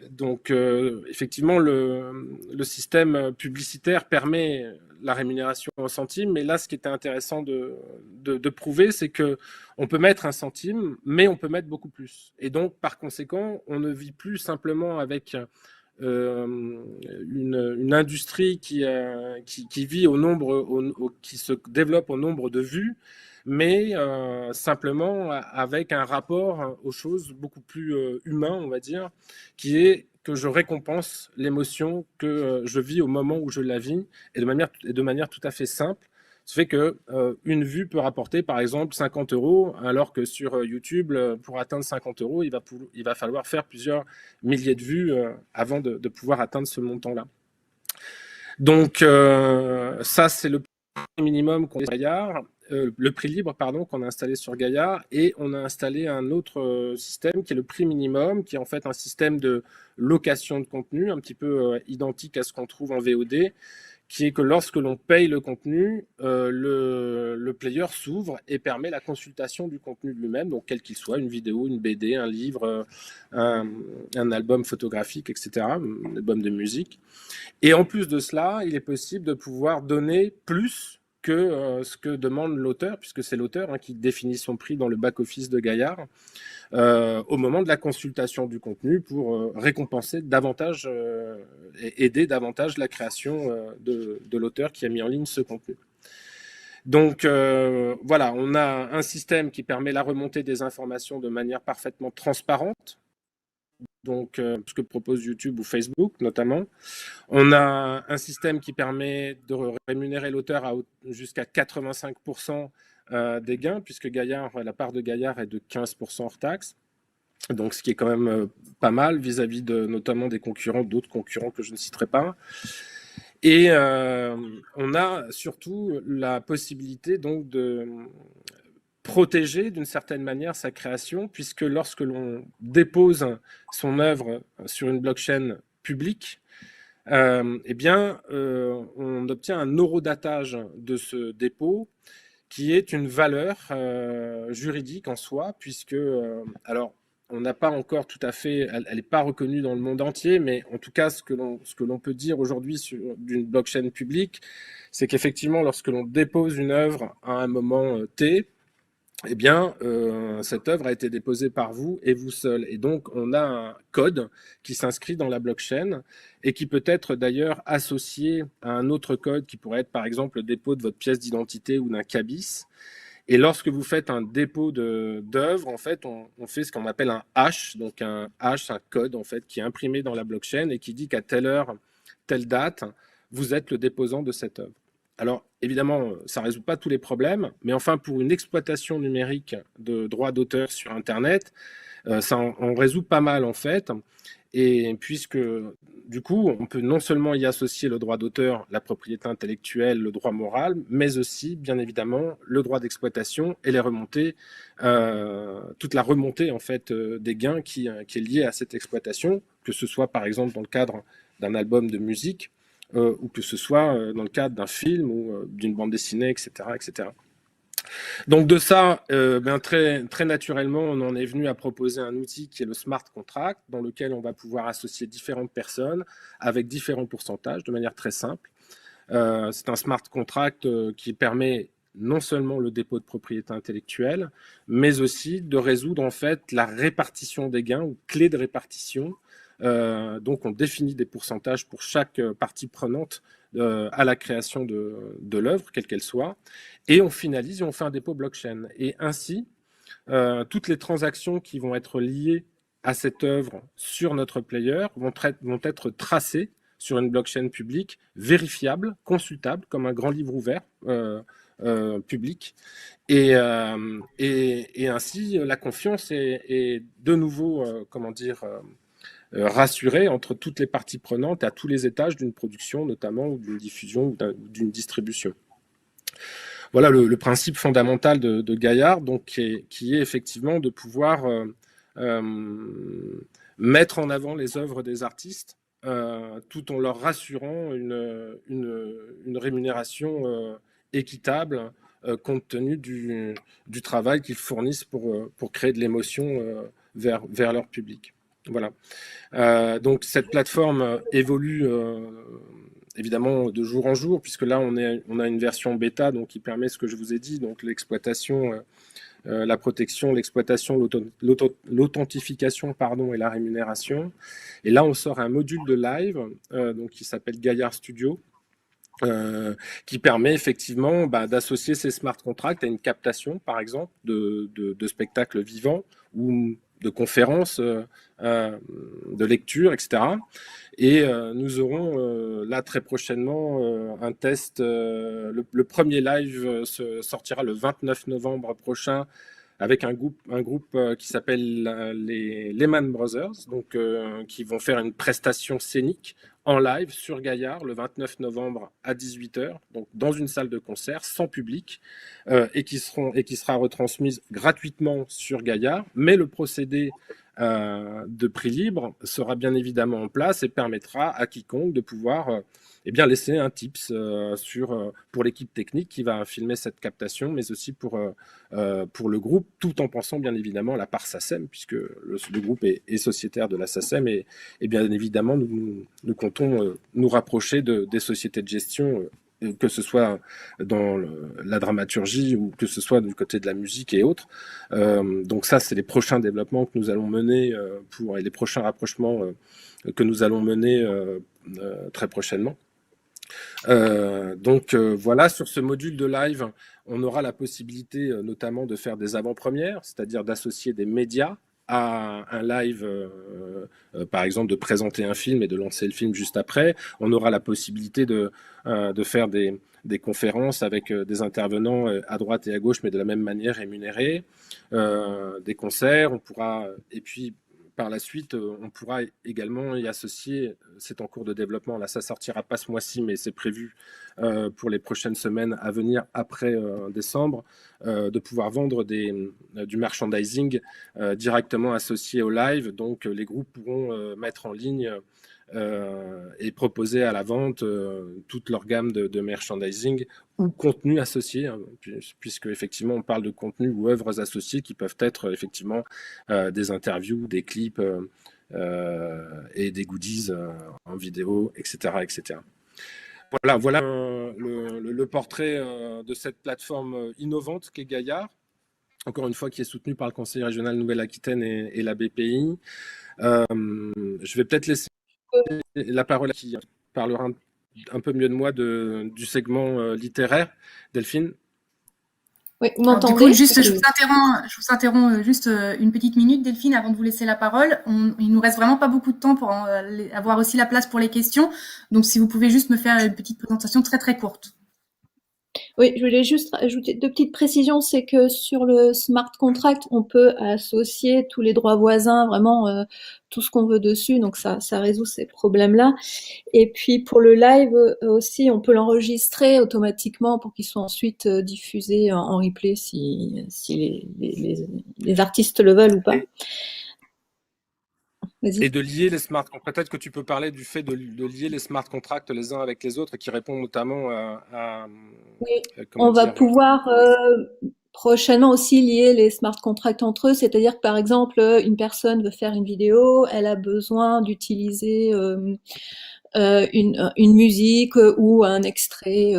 Speaker 9: Donc, effectivement, le système publicitaire permet la rémunération en centimes, mais là, ce qui était intéressant de prouver, c'est qu'on peut mettre 1 centime, mais on peut mettre beaucoup plus. Et donc, par conséquent, on ne vit plus simplement avec une industrie qui vit au nombre, qui se développe au nombre de vues, mais simplement avec un rapport aux choses beaucoup plus humain, on va dire, qui est que je récompense l'émotion que je vis au moment où je la vis, et de manière tout à fait simple. Ça fait que une vue peut rapporter par exemple 50 €, alors que sur YouTube, pour atteindre 50 €, il va falloir faire plusieurs milliers de vues avant de pouvoir atteindre ce montant-là. Donc ça, c'est le prix minimum qu'on a sur Gaïa, le prix libre, pardon, qu'on a installé sur Gaïa, et on a installé un autre système qui est le prix minimum, qui est en fait un système de location de contenu, un petit peu identique à ce qu'on trouve en VOD, qui est que lorsque l'on paye le contenu, le player s'ouvre et permet la consultation du contenu de lui-même, donc quel qu'il soit, une vidéo, une BD, un livre, un album photographique, etc., un album de musique. Et en plus de cela, il est possible de pouvoir donner plus que ce que demande l'auteur, puisque c'est l'auteur qui définit son prix dans le back-office de Gaillard, au moment de la consultation du contenu, pour récompenser davantage et aider davantage la création de l'auteur qui a mis en ligne ce contenu. Donc voilà, on a un système qui permet la remontée des informations de manière parfaitement transparente, donc ce que propose YouTube ou Facebook notamment. On a un système qui permet de rémunérer l'auteur à jusqu'à 85% des gains, puisque la part de Gaillard est de 15% hors taxe. Donc, ce qui est quand même pas mal vis-à-vis notamment d'autres concurrents que je ne citerai pas. Et on a surtout la possibilité donc de protéger d'une certaine manière sa création, puisque lorsque l'on dépose son œuvre sur une blockchain publique, eh bien, on obtient un horodatage de ce dépôt, qui est une valeur juridique en soi, puisque alors on n'a pas encore tout à fait, elle n'est pas reconnue dans le monde entier, mais en tout cas, ce que l'on peut dire aujourd'hui d'une blockchain publique, c'est qu'effectivement, lorsque l'on dépose une œuvre à un moment T, eh bien, cette œuvre a été déposée par vous et vous seul. Et donc, on a un code qui s'inscrit dans la blockchain et qui peut être d'ailleurs associé à un autre code qui pourrait être, par exemple, le dépôt de votre pièce d'identité ou d'un cabis. Et lorsque vous faites un dépôt d'œuvre, en fait, on fait ce qu'on appelle un hash. Donc, un hash, un code, en fait, qui est imprimé dans la blockchain et qui dit qu'à telle heure, telle date, vous êtes le déposant de cette œuvre. Alors, évidemment, ça ne résout pas tous les problèmes, mais enfin, pour une exploitation numérique de droits d'auteur sur Internet, ça en résout pas mal, en fait. Et puisque, du coup, on peut non seulement y associer le droit d'auteur, la propriété intellectuelle, le droit moral, mais aussi, bien évidemment, le droit d'exploitation et les remontées, toute la remontée, en fait, des gains qui est liée à cette exploitation, que ce soit, par exemple, dans le cadre d'un album de musique, ou que ce soit dans le cadre d'un film ou d'une bande dessinée, etc., etc. Donc de ça, très, très naturellement, on en est venu à proposer un outil qui est le smart contract, dans lequel on va pouvoir associer différentes personnes avec différents pourcentages de manière très simple. C'est un smart contract qui permet non seulement le dépôt de propriété intellectuelle, mais aussi de résoudre en fait la répartition des gains ou clé de répartition. Donc on définit des pourcentages pour chaque partie prenante à la création de l'œuvre, quelle qu'elle soit, et on finalise et on fait un dépôt blockchain. Et ainsi, toutes les transactions qui vont être liées à cette œuvre sur notre player vont être tracées sur une blockchain publique, vérifiable, consultable, comme un grand livre ouvert public. Et ainsi, la confiance est de nouveau, rassurée entre toutes les parties prenantes à tous les étages d'une production, notamment, ou d'une diffusion, ou d'une distribution. Voilà le principe fondamental de Gaillard, donc, qui est effectivement de pouvoir mettre en avant les œuvres des artistes, tout en leur rassurant une rémunération équitable, compte tenu du travail qu'ils fournissent pour créer de l'émotion vers leur public. Voilà. Donc cette plateforme évolue évidemment de jour en jour, puisque là on a une version bêta donc qui permet ce que je vous ai dit, donc l'exploitation, la protection, l'exploitation, l'authentification et la rémunération. Et là on sort un module de live donc qui s'appelle Gaillard Studio. Qui permet effectivement d'associer ces smart contracts à une captation, par exemple, de spectacles vivants ou de conférences, de lecture, etc. Et nous auront là très prochainement un test. Le premier live sortira le 29 novembre prochain avec un groupe qui s'appelle les Lehman Brothers, donc, qui vont faire une prestation scénique en live sur Gaillard le 29 novembre à 18h, donc dans une salle de concert sans public, et qui sera retransmise gratuitement sur Gaillard, mais le procédé de prix libre sera bien évidemment en place et permettra à quiconque de pouvoir laisser un tips pour l'équipe technique qui va filmer cette captation, mais aussi pour le groupe, tout en pensant bien évidemment à la part SACEM, puisque le groupe est sociétaire de la SACEM, et bien évidemment nous comptons nous rapprocher des sociétés de gestion, que ce soit dans la dramaturgie ou que ce soit du côté de la musique et autres. Donc ça, c'est les prochains développements que nous allons mener et les prochains rapprochements que nous allons mener très prochainement. Voilà, sur ce module de live, on aura la possibilité notamment de faire des avant-premières, c'est-à-dire d'associer des médias à un live, par exemple de présenter un film et de lancer le film juste après. On aura la possibilité de faire des conférences avec des intervenants à droite et à gauche, mais de la même manière rémunérés, des concerts, on pourra, et puis par la suite, on pourra également y associer, c'est en cours de développement, là ça sortira pas ce mois-ci, mais c'est prévu pour les prochaines semaines à venir après décembre, de pouvoir vendre du merchandising directement associé au live. Donc les groupes pourront mettre en ligne et proposer à la vente toute leur gamme de merchandising ou contenu associé, hein, puisque effectivement on parle de contenu ou œuvres associées qui peuvent être effectivement des interviews, des clips et des goodies en vidéo, etc., etc. Voilà le portrait de cette plateforme innovante qu'est Gaillard, encore une fois qui est soutenue par le Conseil régional Nouvelle-Aquitaine et la BPI. Je vais peut-être laisser la parole à qui parlera un peu mieux de moi du segment littéraire. Delphine?
Speaker 10: Oui, vous
Speaker 2: Alors, du
Speaker 10: m'entendez?
Speaker 2: coup, juste, je vous interromps juste une petite minute, Delphine, avant de vous laisser la parole. Il nous reste vraiment pas beaucoup de temps pour avoir aussi la place pour les questions. Donc, si vous pouvez juste me faire une petite présentation très très courte.
Speaker 10: Oui, je voulais juste ajouter deux petites précisions. C'est que sur le smart contract, on peut associer tous les droits voisins, vraiment tout ce qu'on veut dessus. Donc ça résout ces problèmes-là. Et puis pour le live aussi, on peut l'enregistrer automatiquement pour qu'il soit ensuite diffusé en replay si les artistes le veulent ou pas.
Speaker 9: Et de lier les smart contracts. Peut-être que tu peux parler du fait de lier les smart contracts les uns avec les autres qui répondent notamment à
Speaker 10: oui, on va pouvoir prochainement aussi lier les smart contracts entre eux. C'est-à-dire que par exemple, une personne veut faire une vidéo, elle a besoin d'utiliser une musique ou un extrait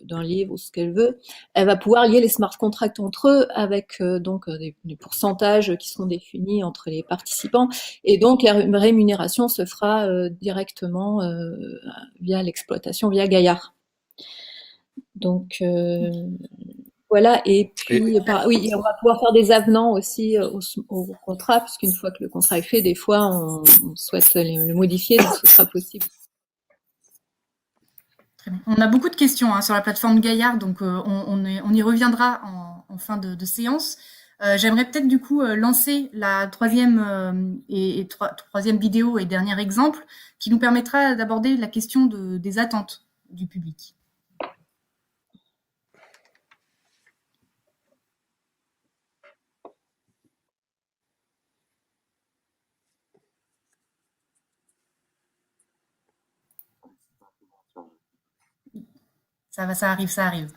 Speaker 10: d'un livre ou ce qu'elle veut, elle va pouvoir lier les smart contracts entre eux avec donc des pourcentages qui seront définis entre les participants, et donc la rémunération se fera directement via l'exploitation, via Gaillard. Donc voilà, et puis oui, on va pouvoir faire des avenants aussi au contrat, puisqu'une fois que le contrat est fait, des fois on souhaite le modifier, donc ce sera possible.
Speaker 2: Très bien. On a beaucoup de questions sur la plateforme Gaillard, donc on y reviendra en fin de séance. J'aimerais peut-être du coup lancer la troisième vidéo et dernier exemple qui nous permettra d'aborder la question des attentes du public. Ça arrive.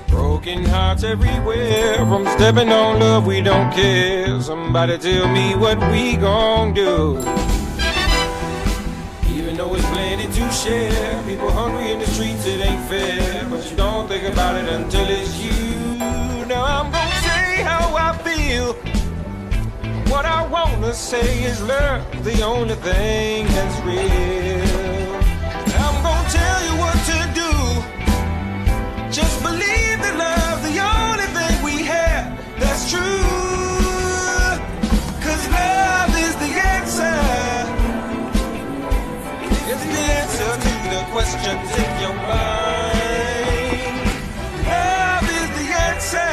Speaker 11: Broken hearts everywhere, from stepping on love we don't care. Somebody tell me what we gon' do. Even though it's plenty to share, people hungry in the streets, it ain't fair. But you don't think about it until it's you. Now I'm gonna say how I feel. What I wanna say is love, the only thing that's real. I'm gonna tell you what to do. Just believe that love, the only thing we have that's true. 'Cause love is the answer. It's the answer to the questions in your mind. Love is the answer.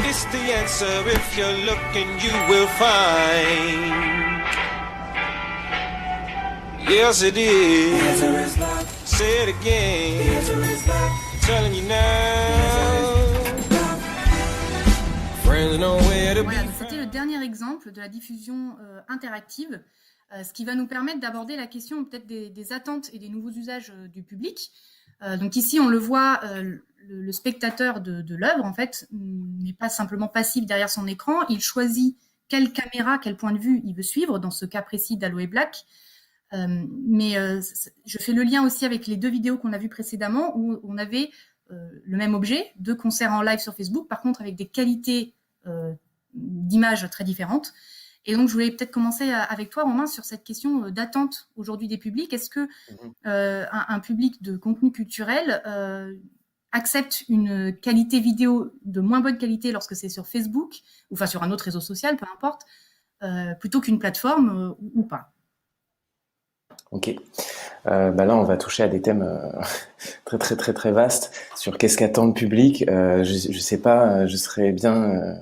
Speaker 11: It's the answer. If you're looking, you will find. Yes, it is. Say it again. I'm telling you now. Friends know where to be.
Speaker 2: Voilà, c'était le dernier exemple de la diffusion interactive, ce qui va nous permettre d'aborder la question peut-être des attentes et des nouveaux usages du public. Donc ici, on le voit, le spectateur de l'œuvre, en fait, n'est pas simplement passif derrière son écran. Il choisit quelle caméra, quel point de vue il veut suivre, dans ce cas précis d'Aloe Black. Mais je fais le lien aussi avec les deux vidéos qu'on a vues précédemment, où on avait le même objet, 2 concerts en live sur Facebook, par contre avec des qualités d'images très différentes. Et donc, je voulais peut-être commencer avec toi, Romain, sur cette question d'attente aujourd'hui des publics. Est-ce que un public de contenu culturel accepte une qualité vidéo de moins bonne qualité lorsque c'est sur Facebook, ou enfin sur un autre réseau social, peu importe, plutôt qu'une plateforme ou pas?
Speaker 4: Ok. Là, on va toucher à des thèmes très vastes sur qu'est-ce qu'attend le public. Je sais pas, je serais bien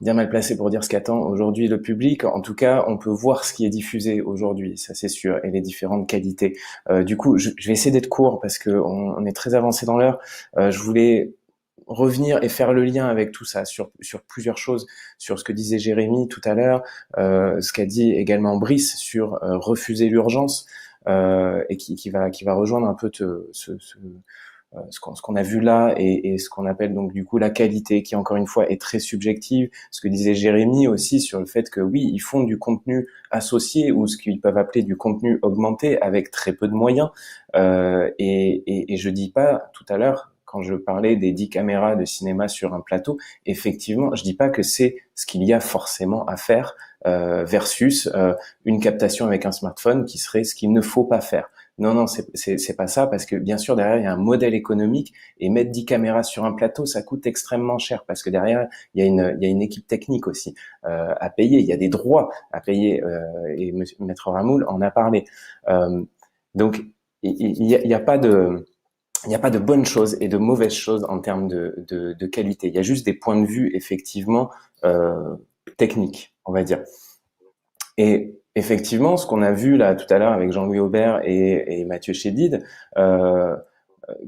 Speaker 4: bien mal placé pour dire ce qu'attend aujourd'hui le public. En tout cas, on peut voir ce qui est diffusé aujourd'hui, ça c'est sûr, et les différentes qualités. Du coup, je vais essayer d'être court parce que on est très avancé dans l'heure. Je voulais revenir et faire le lien avec tout ça sur plusieurs choses, sur ce que disait Jérémy tout à l'heure, ce qu'a dit également Brice sur refuser l'urgence, et qui va rejoindre un peu ce qu'on a vu là et ce qu'on appelle donc du coup la qualité, qui encore une fois est très subjective. Ce que disait Jérémy aussi sur le fait que oui, ils font du contenu associé ou ce qu'ils peuvent appeler du contenu augmenté avec très peu de moyens. Et je dis pas tout à l'heure, quand je parlais des 10 caméras de cinéma sur un plateau, effectivement, je dis pas que c'est ce qu'il y a forcément à faire versus une captation avec un smartphone qui serait ce qu'il ne faut pas faire. Non, c'est pas ça, parce que bien sûr derrière il y a un modèle économique, et mettre 10 caméras sur un plateau, ça coûte extrêmement cher, parce que derrière il y a une équipe technique aussi à payer, il y a des droits à payer, et Maître Ramoul en a parlé. Donc il y a pas de bonnes choses et de mauvaises choses en termes de qualité. Il y a juste des points de vue effectivement techniques, on va dire. Et effectivement, ce qu'on a vu là tout à l'heure avec Jean-Louis Aubert et Mathieu Chédid,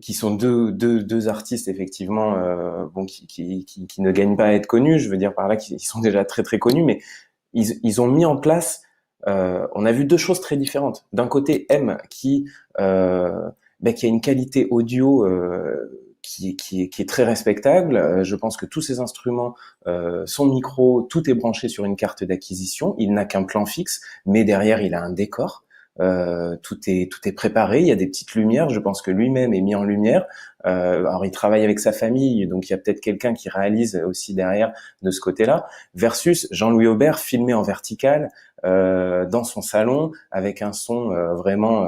Speaker 4: qui sont deux artistes effectivement qui ne gagnent pas à être connus, je veux dire par là qu'ils sont déjà très très connus, mais ils ont mis en place, on a vu deux choses très différentes. D'un côté, M qui a une qualité audio qui est très respectable. Je pense que tous ces instruments, son micro, tout est branché sur une carte d'acquisition. Il n'a qu'un plan fixe, mais derrière il a un décor. Tout est préparé. Il y a des petites lumières. Je pense que lui-même est mis en lumière. Alors il travaille avec sa famille, donc il y a peut-être quelqu'un qui réalise aussi derrière de ce côté-là. Versus Jean-Louis Aubert filmé en vertical dans son salon avec un son vraiment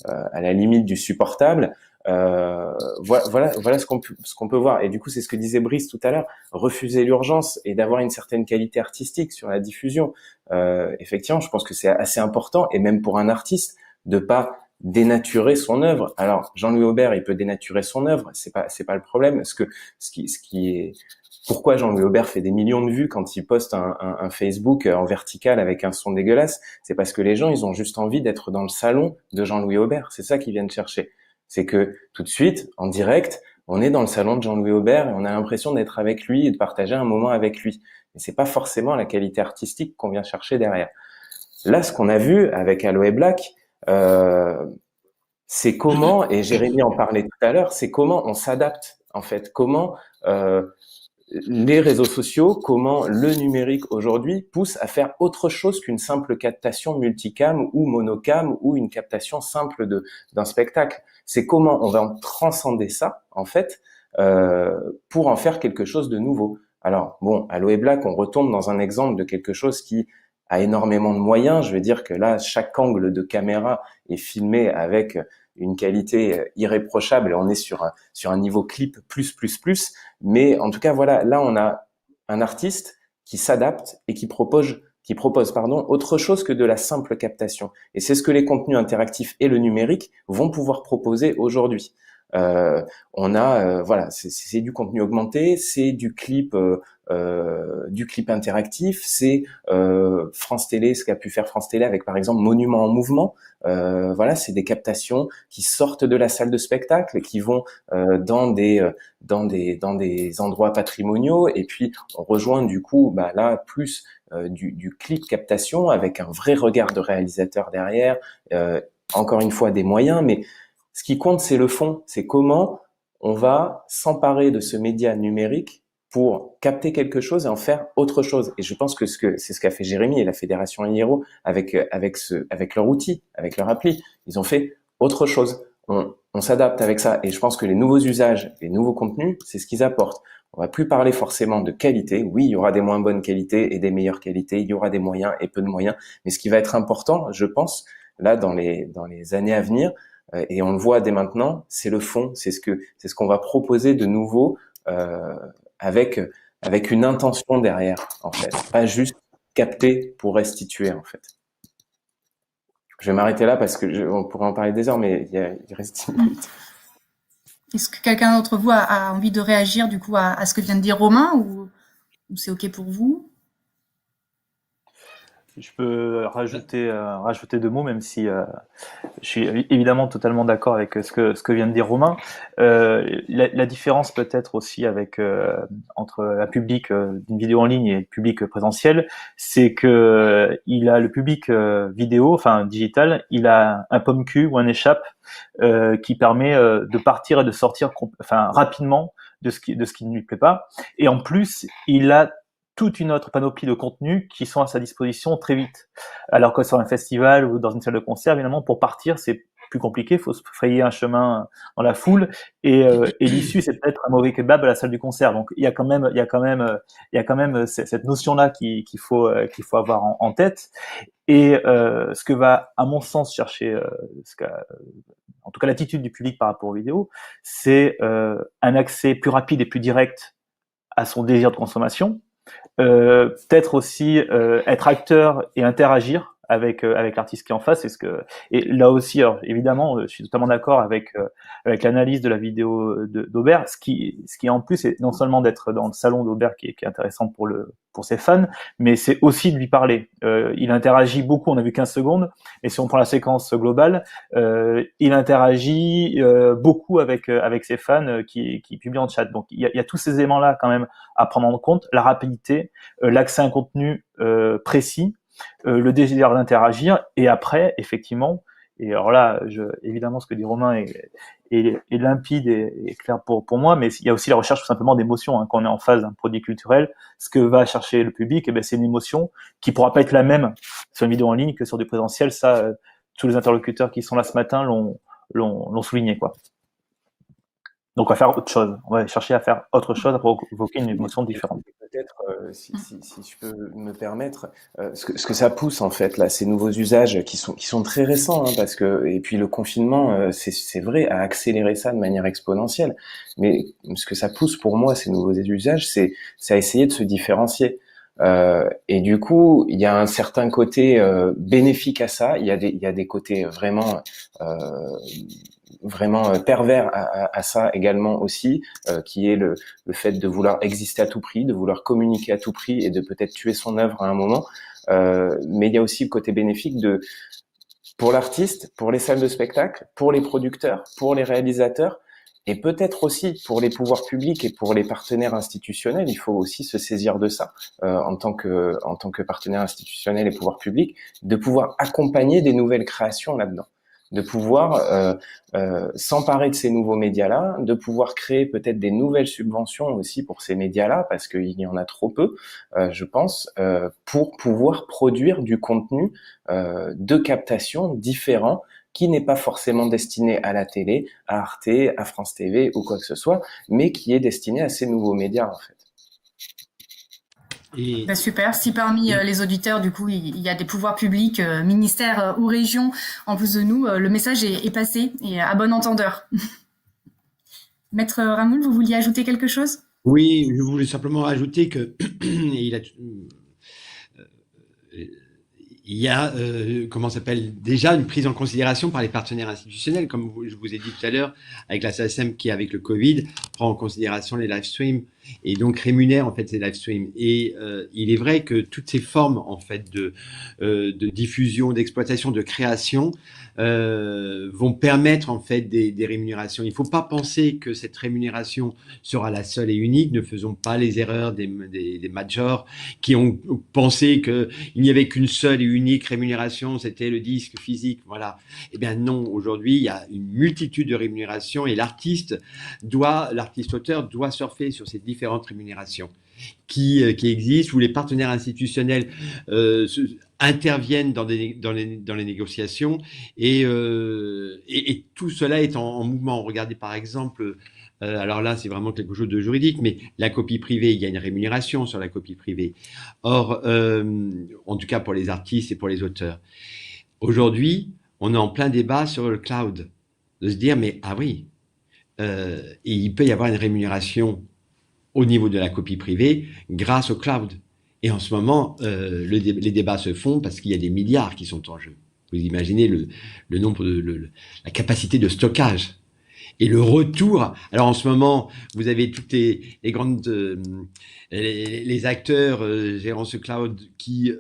Speaker 4: à la limite du supportable. Voilà ce qu'on peut voir. Et du coup, c'est ce que disait Brice tout à l'heure, refuser l'urgence et d'avoir une certaine qualité artistique sur la diffusion. Effectivement, je pense que c'est assez important, et même pour un artiste, de pas dénaturer son œuvre. Alors, Jean-Louis Aubert, il peut dénaturer son œuvre, c'est pas le problème. Pourquoi Jean-Louis Aubert fait des millions de vues quand il poste un Facebook en vertical avec un son dégueulasse? C'est parce que les gens, ils ont juste envie d'être dans le salon de Jean-Louis Aubert. C'est ça qu'ils viennent chercher. C'est que tout de suite, en direct, on est dans le salon de Jean-Louis Aubert et on a l'impression d'être avec lui et de partager un moment avec lui. Mais c'est pas forcément la qualité artistique qu'on vient chercher derrière. Là, ce qu'on a vu avec Aloe Black, c'est comment, et Jérémy en parlait tout à l'heure, c'est comment on s'adapte, en fait, comment les réseaux sociaux, comment le numérique aujourd'hui pousse à faire autre chose qu'une simple captation multicam ou monocam ou une captation simple d'un spectacle. C'est comment on va en transcender ça, en fait, pour en faire quelque chose de nouveau. Alors, bon, Aloe Black, on retombe dans un exemple de quelque chose qui a énormément de moyens. Je veux dire que là, chaque angle de caméra est filmé avec une qualité irréprochable et on est sur un niveau clip plus. Mais en tout cas, voilà, là, on a un artiste qui s'adapte et qui propose autre chose que de la simple captation. Et c'est ce que les contenus interactifs et le numérique vont pouvoir proposer aujourd'hui. Voilà, c'est du contenu augmenté, c'est du clip interactif, c'est France Télé, ce qu'a pu faire France Télé avec par exemple Monument en mouvement. Voilà, c'est des captations qui sortent de la salle de spectacle et qui vont dans des endroits patrimoniaux, et puis on rejoint du coup là plus du clip captation avec un vrai regard de réalisateur derrière, encore une fois des moyens, mais ce qui compte, c'est le fond, c'est comment on va s'emparer de ce média numérique pour capter quelque chose et en faire autre chose. Et je pense que c'est ce qu'a fait Jérémy et la Fédération Hero avec leur outil, avec leur appli. Ils ont fait autre chose. On s'adapte avec ça. Et je pense que les nouveaux usages, les nouveaux contenus, c'est ce qu'ils apportent. On va plus parler forcément de qualité. Oui, il y aura des moins bonnes qualités et des meilleures qualités. Il y aura des moyens et peu de moyens. Mais ce qui va être important, je pense, là, dans les années à venir, et on le voit dès maintenant, c'est le fond, c'est ce qu'on va proposer de nouveau avec une intention derrière, en fait, pas juste capter pour restituer, en fait. Je vais m'arrêter là parce que on pourrait en parler des heures, mais il reste 10 minutes.
Speaker 2: Est-ce que quelqu'un d'entre vous a envie de réagir du coup à ce que vient de dire Romain ou Ou c'est OK pour vous?
Speaker 8: Je peux rajouter 2 mots, même si je suis évidemment totalement d'accord avec ce que vient de dire Romain. La différence peut-être aussi avec entre un public d'une vidéo en ligne et le public présentiel, c'est que il a le public vidéo, enfin digital, il a un pomme-cul ou un échappe qui permet de partir et de sortir rapidement de ce qui ne lui plaît pas. Et en plus, il a toute une autre panoplie de contenus qui sont à sa disposition très vite. Alors que sur un festival ou dans une salle de concert, évidemment, pour partir, c'est plus compliqué, il faut se frayer un chemin dans la foule, et l'issue, c'est peut-être un mauvais kebab à la salle du concert. Donc, il y a quand même cette notion-là qu'il faut avoir en tête. Et ce que va, à mon sens, chercher, en tout cas l'attitude du public par rapport aux vidéos, c'est un accès plus rapide et plus direct à son désir de consommation. Peut-être aussi être acteur et interagir avec l'artiste qui est en face. Et là aussi, alors, évidemment, je suis totalement d'accord avec l'analyse de la vidéo d'Aubert. Ce qui en plus, c'est non seulement d'être dans le salon d'Aubert qui est intéressant pour ses fans, mais c'est aussi de lui parler. Il interagit beaucoup, on a vu 15 secondes, et si on prend la séquence globale, il interagit beaucoup avec ses fans qui publient en chat. Donc il y a tous ces éléments-là quand même à prendre en compte, la rapidité, l'accès à un contenu précis, le désir d'interagir, et après, effectivement, et alors là, évidemment, ce que dit Romain est limpide et clair pour moi, mais il y a aussi la recherche tout simplement d'émotions. Quand on est en phase d'un produit culturel, ce que va chercher le public, c'est une émotion qui pourra pas être la même sur une vidéo en ligne que sur du présentiel. Ça, tous les interlocuteurs qui sont là ce matin l'ont souligné, quoi. Donc, on va faire autre chose. On va chercher à faire autre chose, à provoquer une émotion différente.
Speaker 4: Peut-être, si je peux me permettre, ce que ça pousse en fait là, ces nouveaux usages qui sont très récents, parce que, et puis le confinement, c'est vrai, a accéléré ça de manière exponentielle. Mais ce que ça pousse pour moi, ces nouveaux usages, c'est à essayer de se différencier. Et du coup, il y a un certain côté bénéfique à ça. Il y a des côtés vraiment pervers à ça également aussi, qui est le fait de vouloir exister à tout prix, de vouloir communiquer à tout prix et de peut-être tuer son œuvre à un moment. Mais il y a aussi le côté bénéfique pour l'artiste, pour les salles de spectacle, pour les producteurs, pour les réalisateurs, et peut-être aussi pour les pouvoirs publics et pour les partenaires institutionnels. Il faut aussi se saisir de ça en tant que partenaire institutionnel et pouvoir public, de pouvoir accompagner des nouvelles créations là-dedans, de pouvoir s'emparer de ces nouveaux médias-là, de pouvoir créer peut-être des nouvelles subventions aussi pour ces médias-là, parce qu'il y en a trop peu, je pense, pour pouvoir produire du contenu de captation différent, qui n'est pas forcément destiné à la télé, à Arte, à France TV ou quoi que ce soit, mais qui est destiné à ces nouveaux médias, en fait.
Speaker 2: Super. Si parmi les auditeurs, du coup, il y a des pouvoirs publics, ministères ou régions en plus de nous, le message est passé et à bon entendeur. Maître Ramoul, vous vouliez ajouter quelque chose?
Speaker 3: Oui, je voulais simplement ajouter que il y a déjà une prise en considération par les partenaires institutionnels, comme je vous ai dit tout à l'heure, avec la SACEM qui, avec le Covid, prend en considération les live streams et donc rémunère en fait ces live streams. Et il est vrai que toutes ces formes en fait de diffusion, d'exploitation, de création vont permettre en fait des rémunérations. Il ne faut pas penser que cette rémunération sera la seule et unique. Ne faisons pas les erreurs des majors qui ont pensé qu'il n'y avait qu'une seule et unique rémunération, c'était le disque physique. Voilà. Eh bien non, aujourd'hui il y a une multitude de rémunérations et l'artiste-auteur doit surfer sur ces différentes rémunérations qui existent, où les partenaires institutionnels interviennent dans les négociations et tout cela est en mouvement. Regardez par exemple, alors là c'est vraiment quelque chose de juridique, mais la copie privée, il y a une rémunération sur la copie privée. Or, en tout cas pour les artistes et pour les auteurs. Aujourd'hui, on est en plein débat sur le cloud, de se dire mais ah oui, il peut y avoir une rémunération au niveau de la copie privée grâce au cloud. Et en ce moment, les débats se font parce qu'il y a des milliards qui sont en jeu. Vous imaginez le nombre la capacité de stockage. et le retour. Alors en ce moment, vous avez toutes les grandes les acteurs gérant ce cloud qui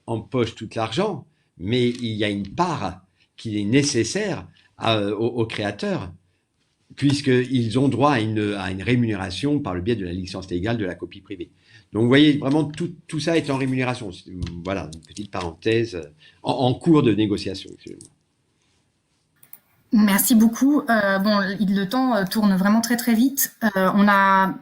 Speaker 3: empochent tout l'argent, mais il y a une part qui est nécessaire aux créateurs, puisqu'ils ont droit à une rémunération par le biais de la licence légale de la copie privée. Donc vous voyez, vraiment, tout ça est en rémunération. Voilà, une petite parenthèse en cours de négociation.
Speaker 2: Merci beaucoup. Le temps tourne vraiment très très vite. On a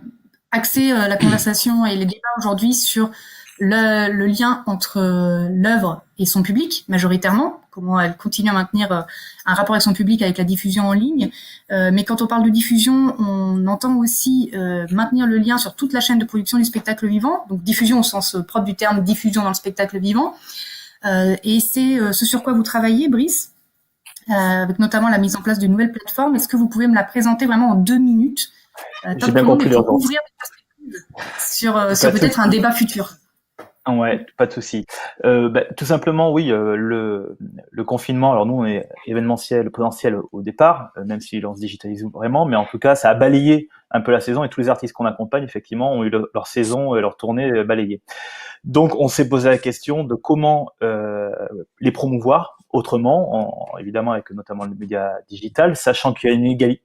Speaker 2: axé la conversation et les débats aujourd'hui sur le lien entre l'œuvre et son public, majoritairement, comment elle continue à maintenir un rapport avec son public avec la diffusion en ligne. Mais quand on parle de diffusion, on entend aussi maintenir le lien sur toute la chaîne de production du spectacle vivant, donc diffusion au sens propre du terme, diffusion dans le spectacle vivant. Et c'est ce sur quoi vous travaillez, Brice, avec notamment la mise en place d'une nouvelle plateforme. Est-ce que vous pouvez me la présenter vraiment en 2 minutes
Speaker 8: J'ai bien compris
Speaker 2: pour ouvrir des perspectives sur peut-être un débat futur.
Speaker 8: Ouais, pas de souci. Tout simplement, oui, le confinement. Alors nous, on est événementiel, présentiel au départ, même si on se digitalise vraiment, mais en tout cas, ça a balayé un peu la saison et tous les artistes qu'on accompagne, effectivement, ont eu leur saison et leur tournée balayée. Donc, on s'est posé la question de comment les promouvoir autrement, évidemment avec notamment le média digital, sachant qu'il y a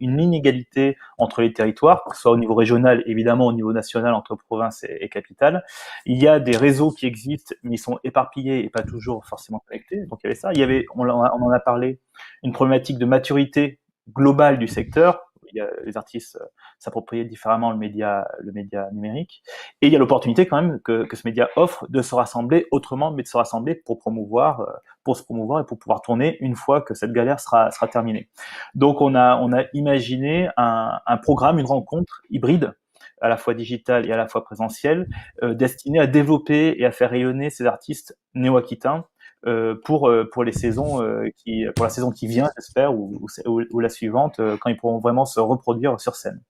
Speaker 8: une inégalité entre les territoires, que ce soit au niveau régional, évidemment au niveau national, entre province et capitale. Il y a des réseaux qui existent, mais ils sont éparpillés et pas toujours forcément connectés. Donc il y avait ça. Il y avait, on en a parlé, une problématique de maturité globale du secteur. Il y a les artistes s'approprier différemment le média numérique. Et il y a l'opportunité quand même que ce média offre de se rassembler autrement, mais de se rassembler pour se promouvoir et pour pouvoir tourner une fois que cette galère sera terminée. Donc on a imaginé un programme, une rencontre hybride, à la fois digitale et à la fois présentielle, destinée à développer et à faire rayonner ces artistes néo-aquitains pour les saisons pour la saison qui vient, j'espère, ou la suivante, quand ils pourront vraiment se reproduire sur scène.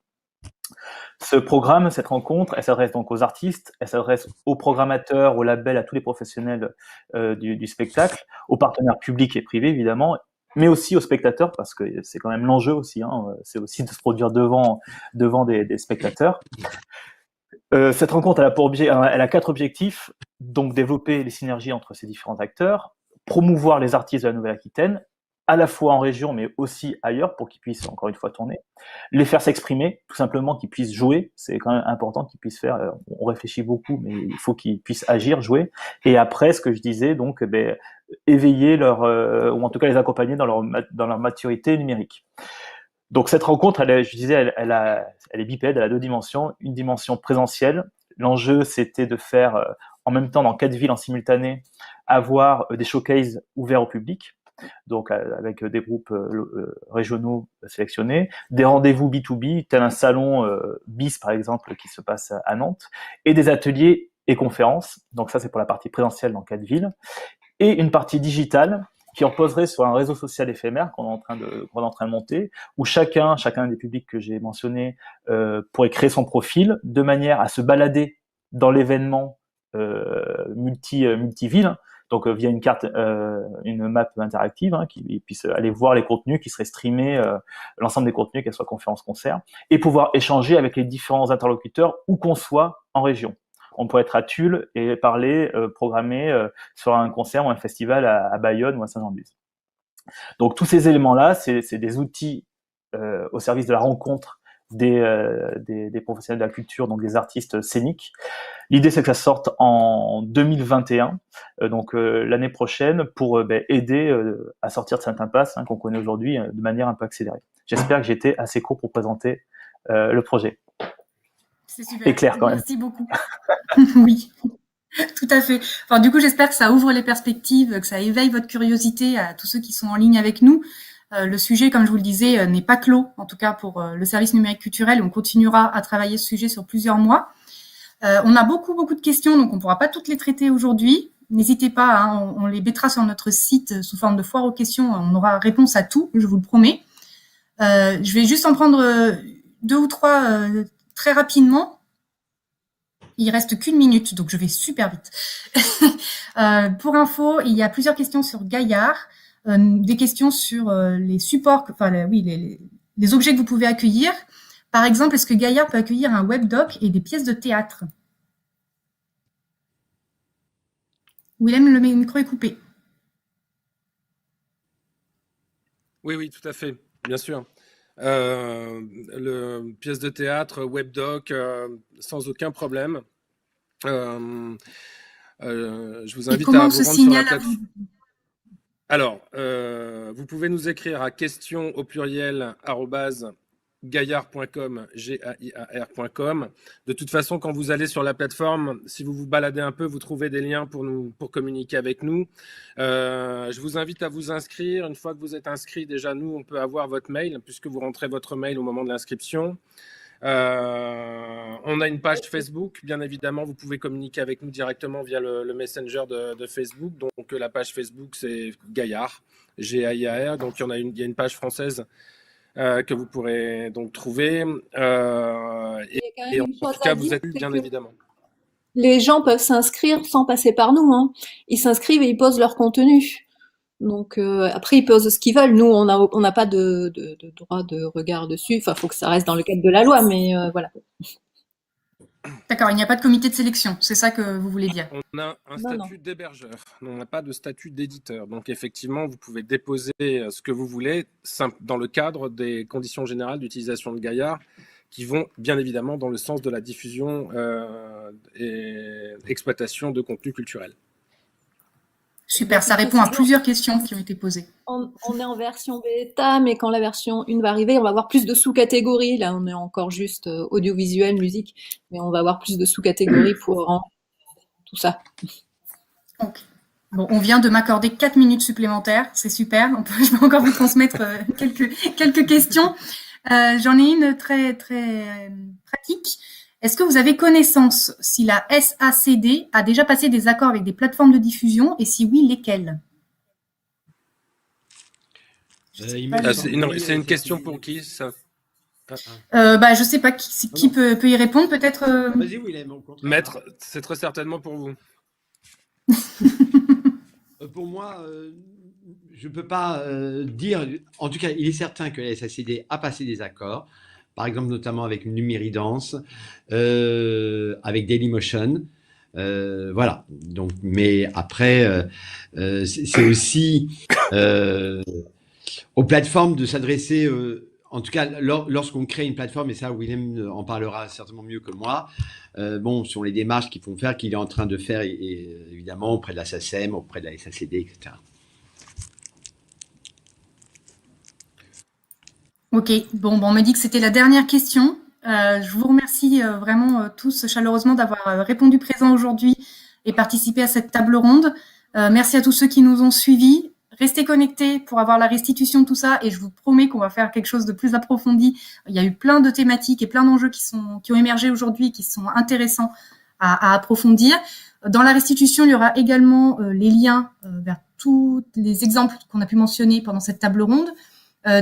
Speaker 8: Ce programme, cette rencontre, elle s'adresse donc aux artistes, elle s'adresse aux programmateurs, aux labels, à tous les professionnels du spectacle, aux partenaires publics et privés évidemment, mais aussi aux spectateurs, parce que c'est quand même l'enjeu aussi, c'est aussi de se produire devant des spectateurs. Cette rencontre, elle a 4 objectifs, donc développer les synergies entre ces différents acteurs, promouvoir les artistes de la Nouvelle-Aquitaine, à la fois en région, mais aussi ailleurs, pour qu'ils puissent, encore une fois, tourner, les faire s'exprimer, tout simplement qu'ils puissent jouer, c'est quand même important qu'ils puissent faire, on réfléchit beaucoup, mais il faut qu'ils puissent agir, jouer, et après, ce que je disais, donc, éveiller ou en tout cas les accompagner dans leur maturité numérique. Donc cette rencontre, elle est bipède, elle a 2 dimensions. Une dimension présentielle. L'enjeu, c'était de faire en même temps dans 4 villes en simultané, avoir des showcases ouverts au public, donc avec des groupes régionaux sélectionnés, des rendez-vous B2B, tel un salon BIS par exemple qui se passe à Nantes, et des ateliers et conférences. Donc ça, c'est pour la partie présentielle dans 4 villes. Et une partie digitale qui reposerait sur un réseau social éphémère qu'on est en train de monter, où chacun des publics que j'ai mentionnés pourrait créer son profil de manière à se balader dans l'événement multi-ville, donc via une carte, une map interactive, qui puisse aller voir les contenus, qui seraient streamés, l'ensemble des contenus, qu'elles soient conférences, concerts, et pouvoir échanger avec les différents interlocuteurs où qu'on soit en région. On pourrait être à Tulle et parler, programmer sur un concert ou un festival à Bayonne ou à Saint-Jean-de-Luz. Donc tous ces éléments-là, c'est des outils au service de la rencontre des professionnels de la culture, donc des artistes scéniques. L'idée, c'est que ça sorte en 2021, donc l'année prochaine, pour aider à sortir de cette impasse qu'on connaît aujourd'hui de manière un peu accélérée. J'espère que j'ai été assez court pour présenter le projet.
Speaker 2: C'est super.
Speaker 8: Et clair quand même.
Speaker 2: Merci beaucoup. Oui, tout à fait. Enfin, du coup, j'espère que ça ouvre les perspectives, que ça éveille votre curiosité à tous ceux qui sont en ligne avec nous. Le sujet, comme je vous le disais, n'est pas clos, en tout cas pour le service numérique culturel. On continuera à travailler ce sujet sur plusieurs mois. On a beaucoup de questions, donc on ne pourra pas toutes les traiter aujourd'hui. N'hésitez pas, on les mettra sur notre site sous forme de foire aux questions. On aura réponse à tout, je vous le promets. Je vais juste en prendre 2 ou 3 très rapidement. Il reste qu'1 minute, donc je vais super vite. Pour info, il y a plusieurs questions sur Gaillard, des questions sur les supports, les les objets que vous pouvez accueillir. Par exemple, est-ce que Gaillard peut accueillir un webdoc et des pièces de théâtre? Willem, le micro est coupé.
Speaker 9: Oui, tout à fait, bien sûr. Le pièce de théâtre, webdoc, sans aucun problème. Je vous invite à vous rendre sur la plateforme. Alors, vous pouvez nous écrire à question au pluriel @gaillard.com, GAIAR.com. De toute façon, quand vous allez sur la plateforme, si vous vous baladez un peu, vous trouvez des liens pour communiquer avec nous. Je vous invite à vous inscrire. Une fois que vous êtes inscrit, déjà, nous, on peut avoir votre mail, puisque vous rentrez votre mail au moment de l'inscription. On a une page Facebook, bien évidemment, vous pouvez communiquer avec nous directement via le Messenger de Facebook. Donc la page Facebook, c'est Gaillard, GAIAR. Donc il y a une page française que vous pourrez donc trouver. Et en tout cas, vous êtes bien évidemment.
Speaker 10: Les gens peuvent s'inscrire sans passer par nous, hein. Ils s'inscrivent et ils posent leur contenu. Donc après, ils posent ce qu'ils veulent. Nous, on n'a pas de droit de regard dessus. Enfin, faut que ça reste dans le cadre de la loi, mais voilà.
Speaker 2: D'accord, il n'y a pas de comité de sélection, c'est ça que vous voulez dire?
Speaker 9: On a un statut d'hébergeur, on n'a pas de statut d'éditeur. Donc effectivement, vous pouvez déposer ce que vous voulez dans le cadre des conditions générales d'utilisation de Gaillard, qui vont bien évidemment dans le sens de la diffusion et exploitation de contenus culturels.
Speaker 2: Super, ça répond à plusieurs questions qui ont été posées.
Speaker 10: On est en version bêta, mais quand la version 1 va arriver, on va avoir plus de sous-catégories. Là, on est encore juste audiovisuel, musique, mais on va avoir plus de sous-catégories pour tout ça.
Speaker 2: Okay. Bon, on vient de m'accorder 4 minutes supplémentaires, c'est super. Je vais encore vous transmettre quelques questions. J'en ai une très pratique. Est-ce que vous avez connaissance si la SACD a déjà passé des accords avec des plateformes de diffusion et si oui, lesquelles?
Speaker 9: C'est une question pour qui ça?
Speaker 2: Je sais pas qui peut y répondre, peut-être.
Speaker 3: Vas-y, Willem.
Speaker 9: Maître, c'est très certainement pour vous.
Speaker 3: Pour moi, je ne peux pas dire. En tout cas, il est certain que la SACD a passé des accords. Par exemple, notamment avec Numéridance, avec Dailymotion. Voilà. Donc, mais après, c'est aussi aux plateformes de s'adresser, en tout cas, lorsqu'on crée une plateforme, et ça, Willem en parlera certainement mieux que moi, sur les démarches qu'il faut faire, qu'il est en train de faire, et évidemment, auprès de la SACEM, auprès de la SACD, etc.
Speaker 2: Ok, on me dit que c'était la dernière question. Je vous remercie vraiment tous chaleureusement d'avoir répondu présent aujourd'hui et participé à cette table ronde. Merci à tous ceux qui nous ont suivis. Restez connectés pour avoir la restitution de tout ça et je vous promets qu'on va faire quelque chose de plus approfondi. Il y a eu plein de thématiques et plein d'enjeux qui ont émergé aujourd'hui et qui sont intéressants à approfondir. Dans la restitution, il y aura également les liens vers tous les exemples qu'on a pu mentionner pendant cette table ronde.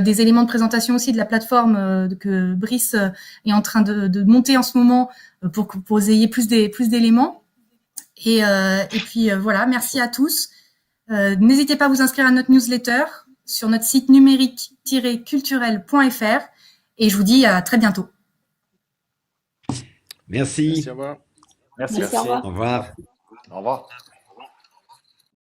Speaker 2: Des éléments de présentation aussi de la plateforme que Brice est en train de monter en ce moment pour que vous ayez plus d'éléments. Et puis voilà, merci à tous. N'hésitez pas à vous inscrire à notre newsletter sur notre site numérique-culturel.fr et je vous dis à très bientôt.
Speaker 3: Merci.
Speaker 9: Merci, au revoir.
Speaker 8: Merci.
Speaker 10: Merci, au revoir.
Speaker 3: Au revoir.
Speaker 5: Au revoir.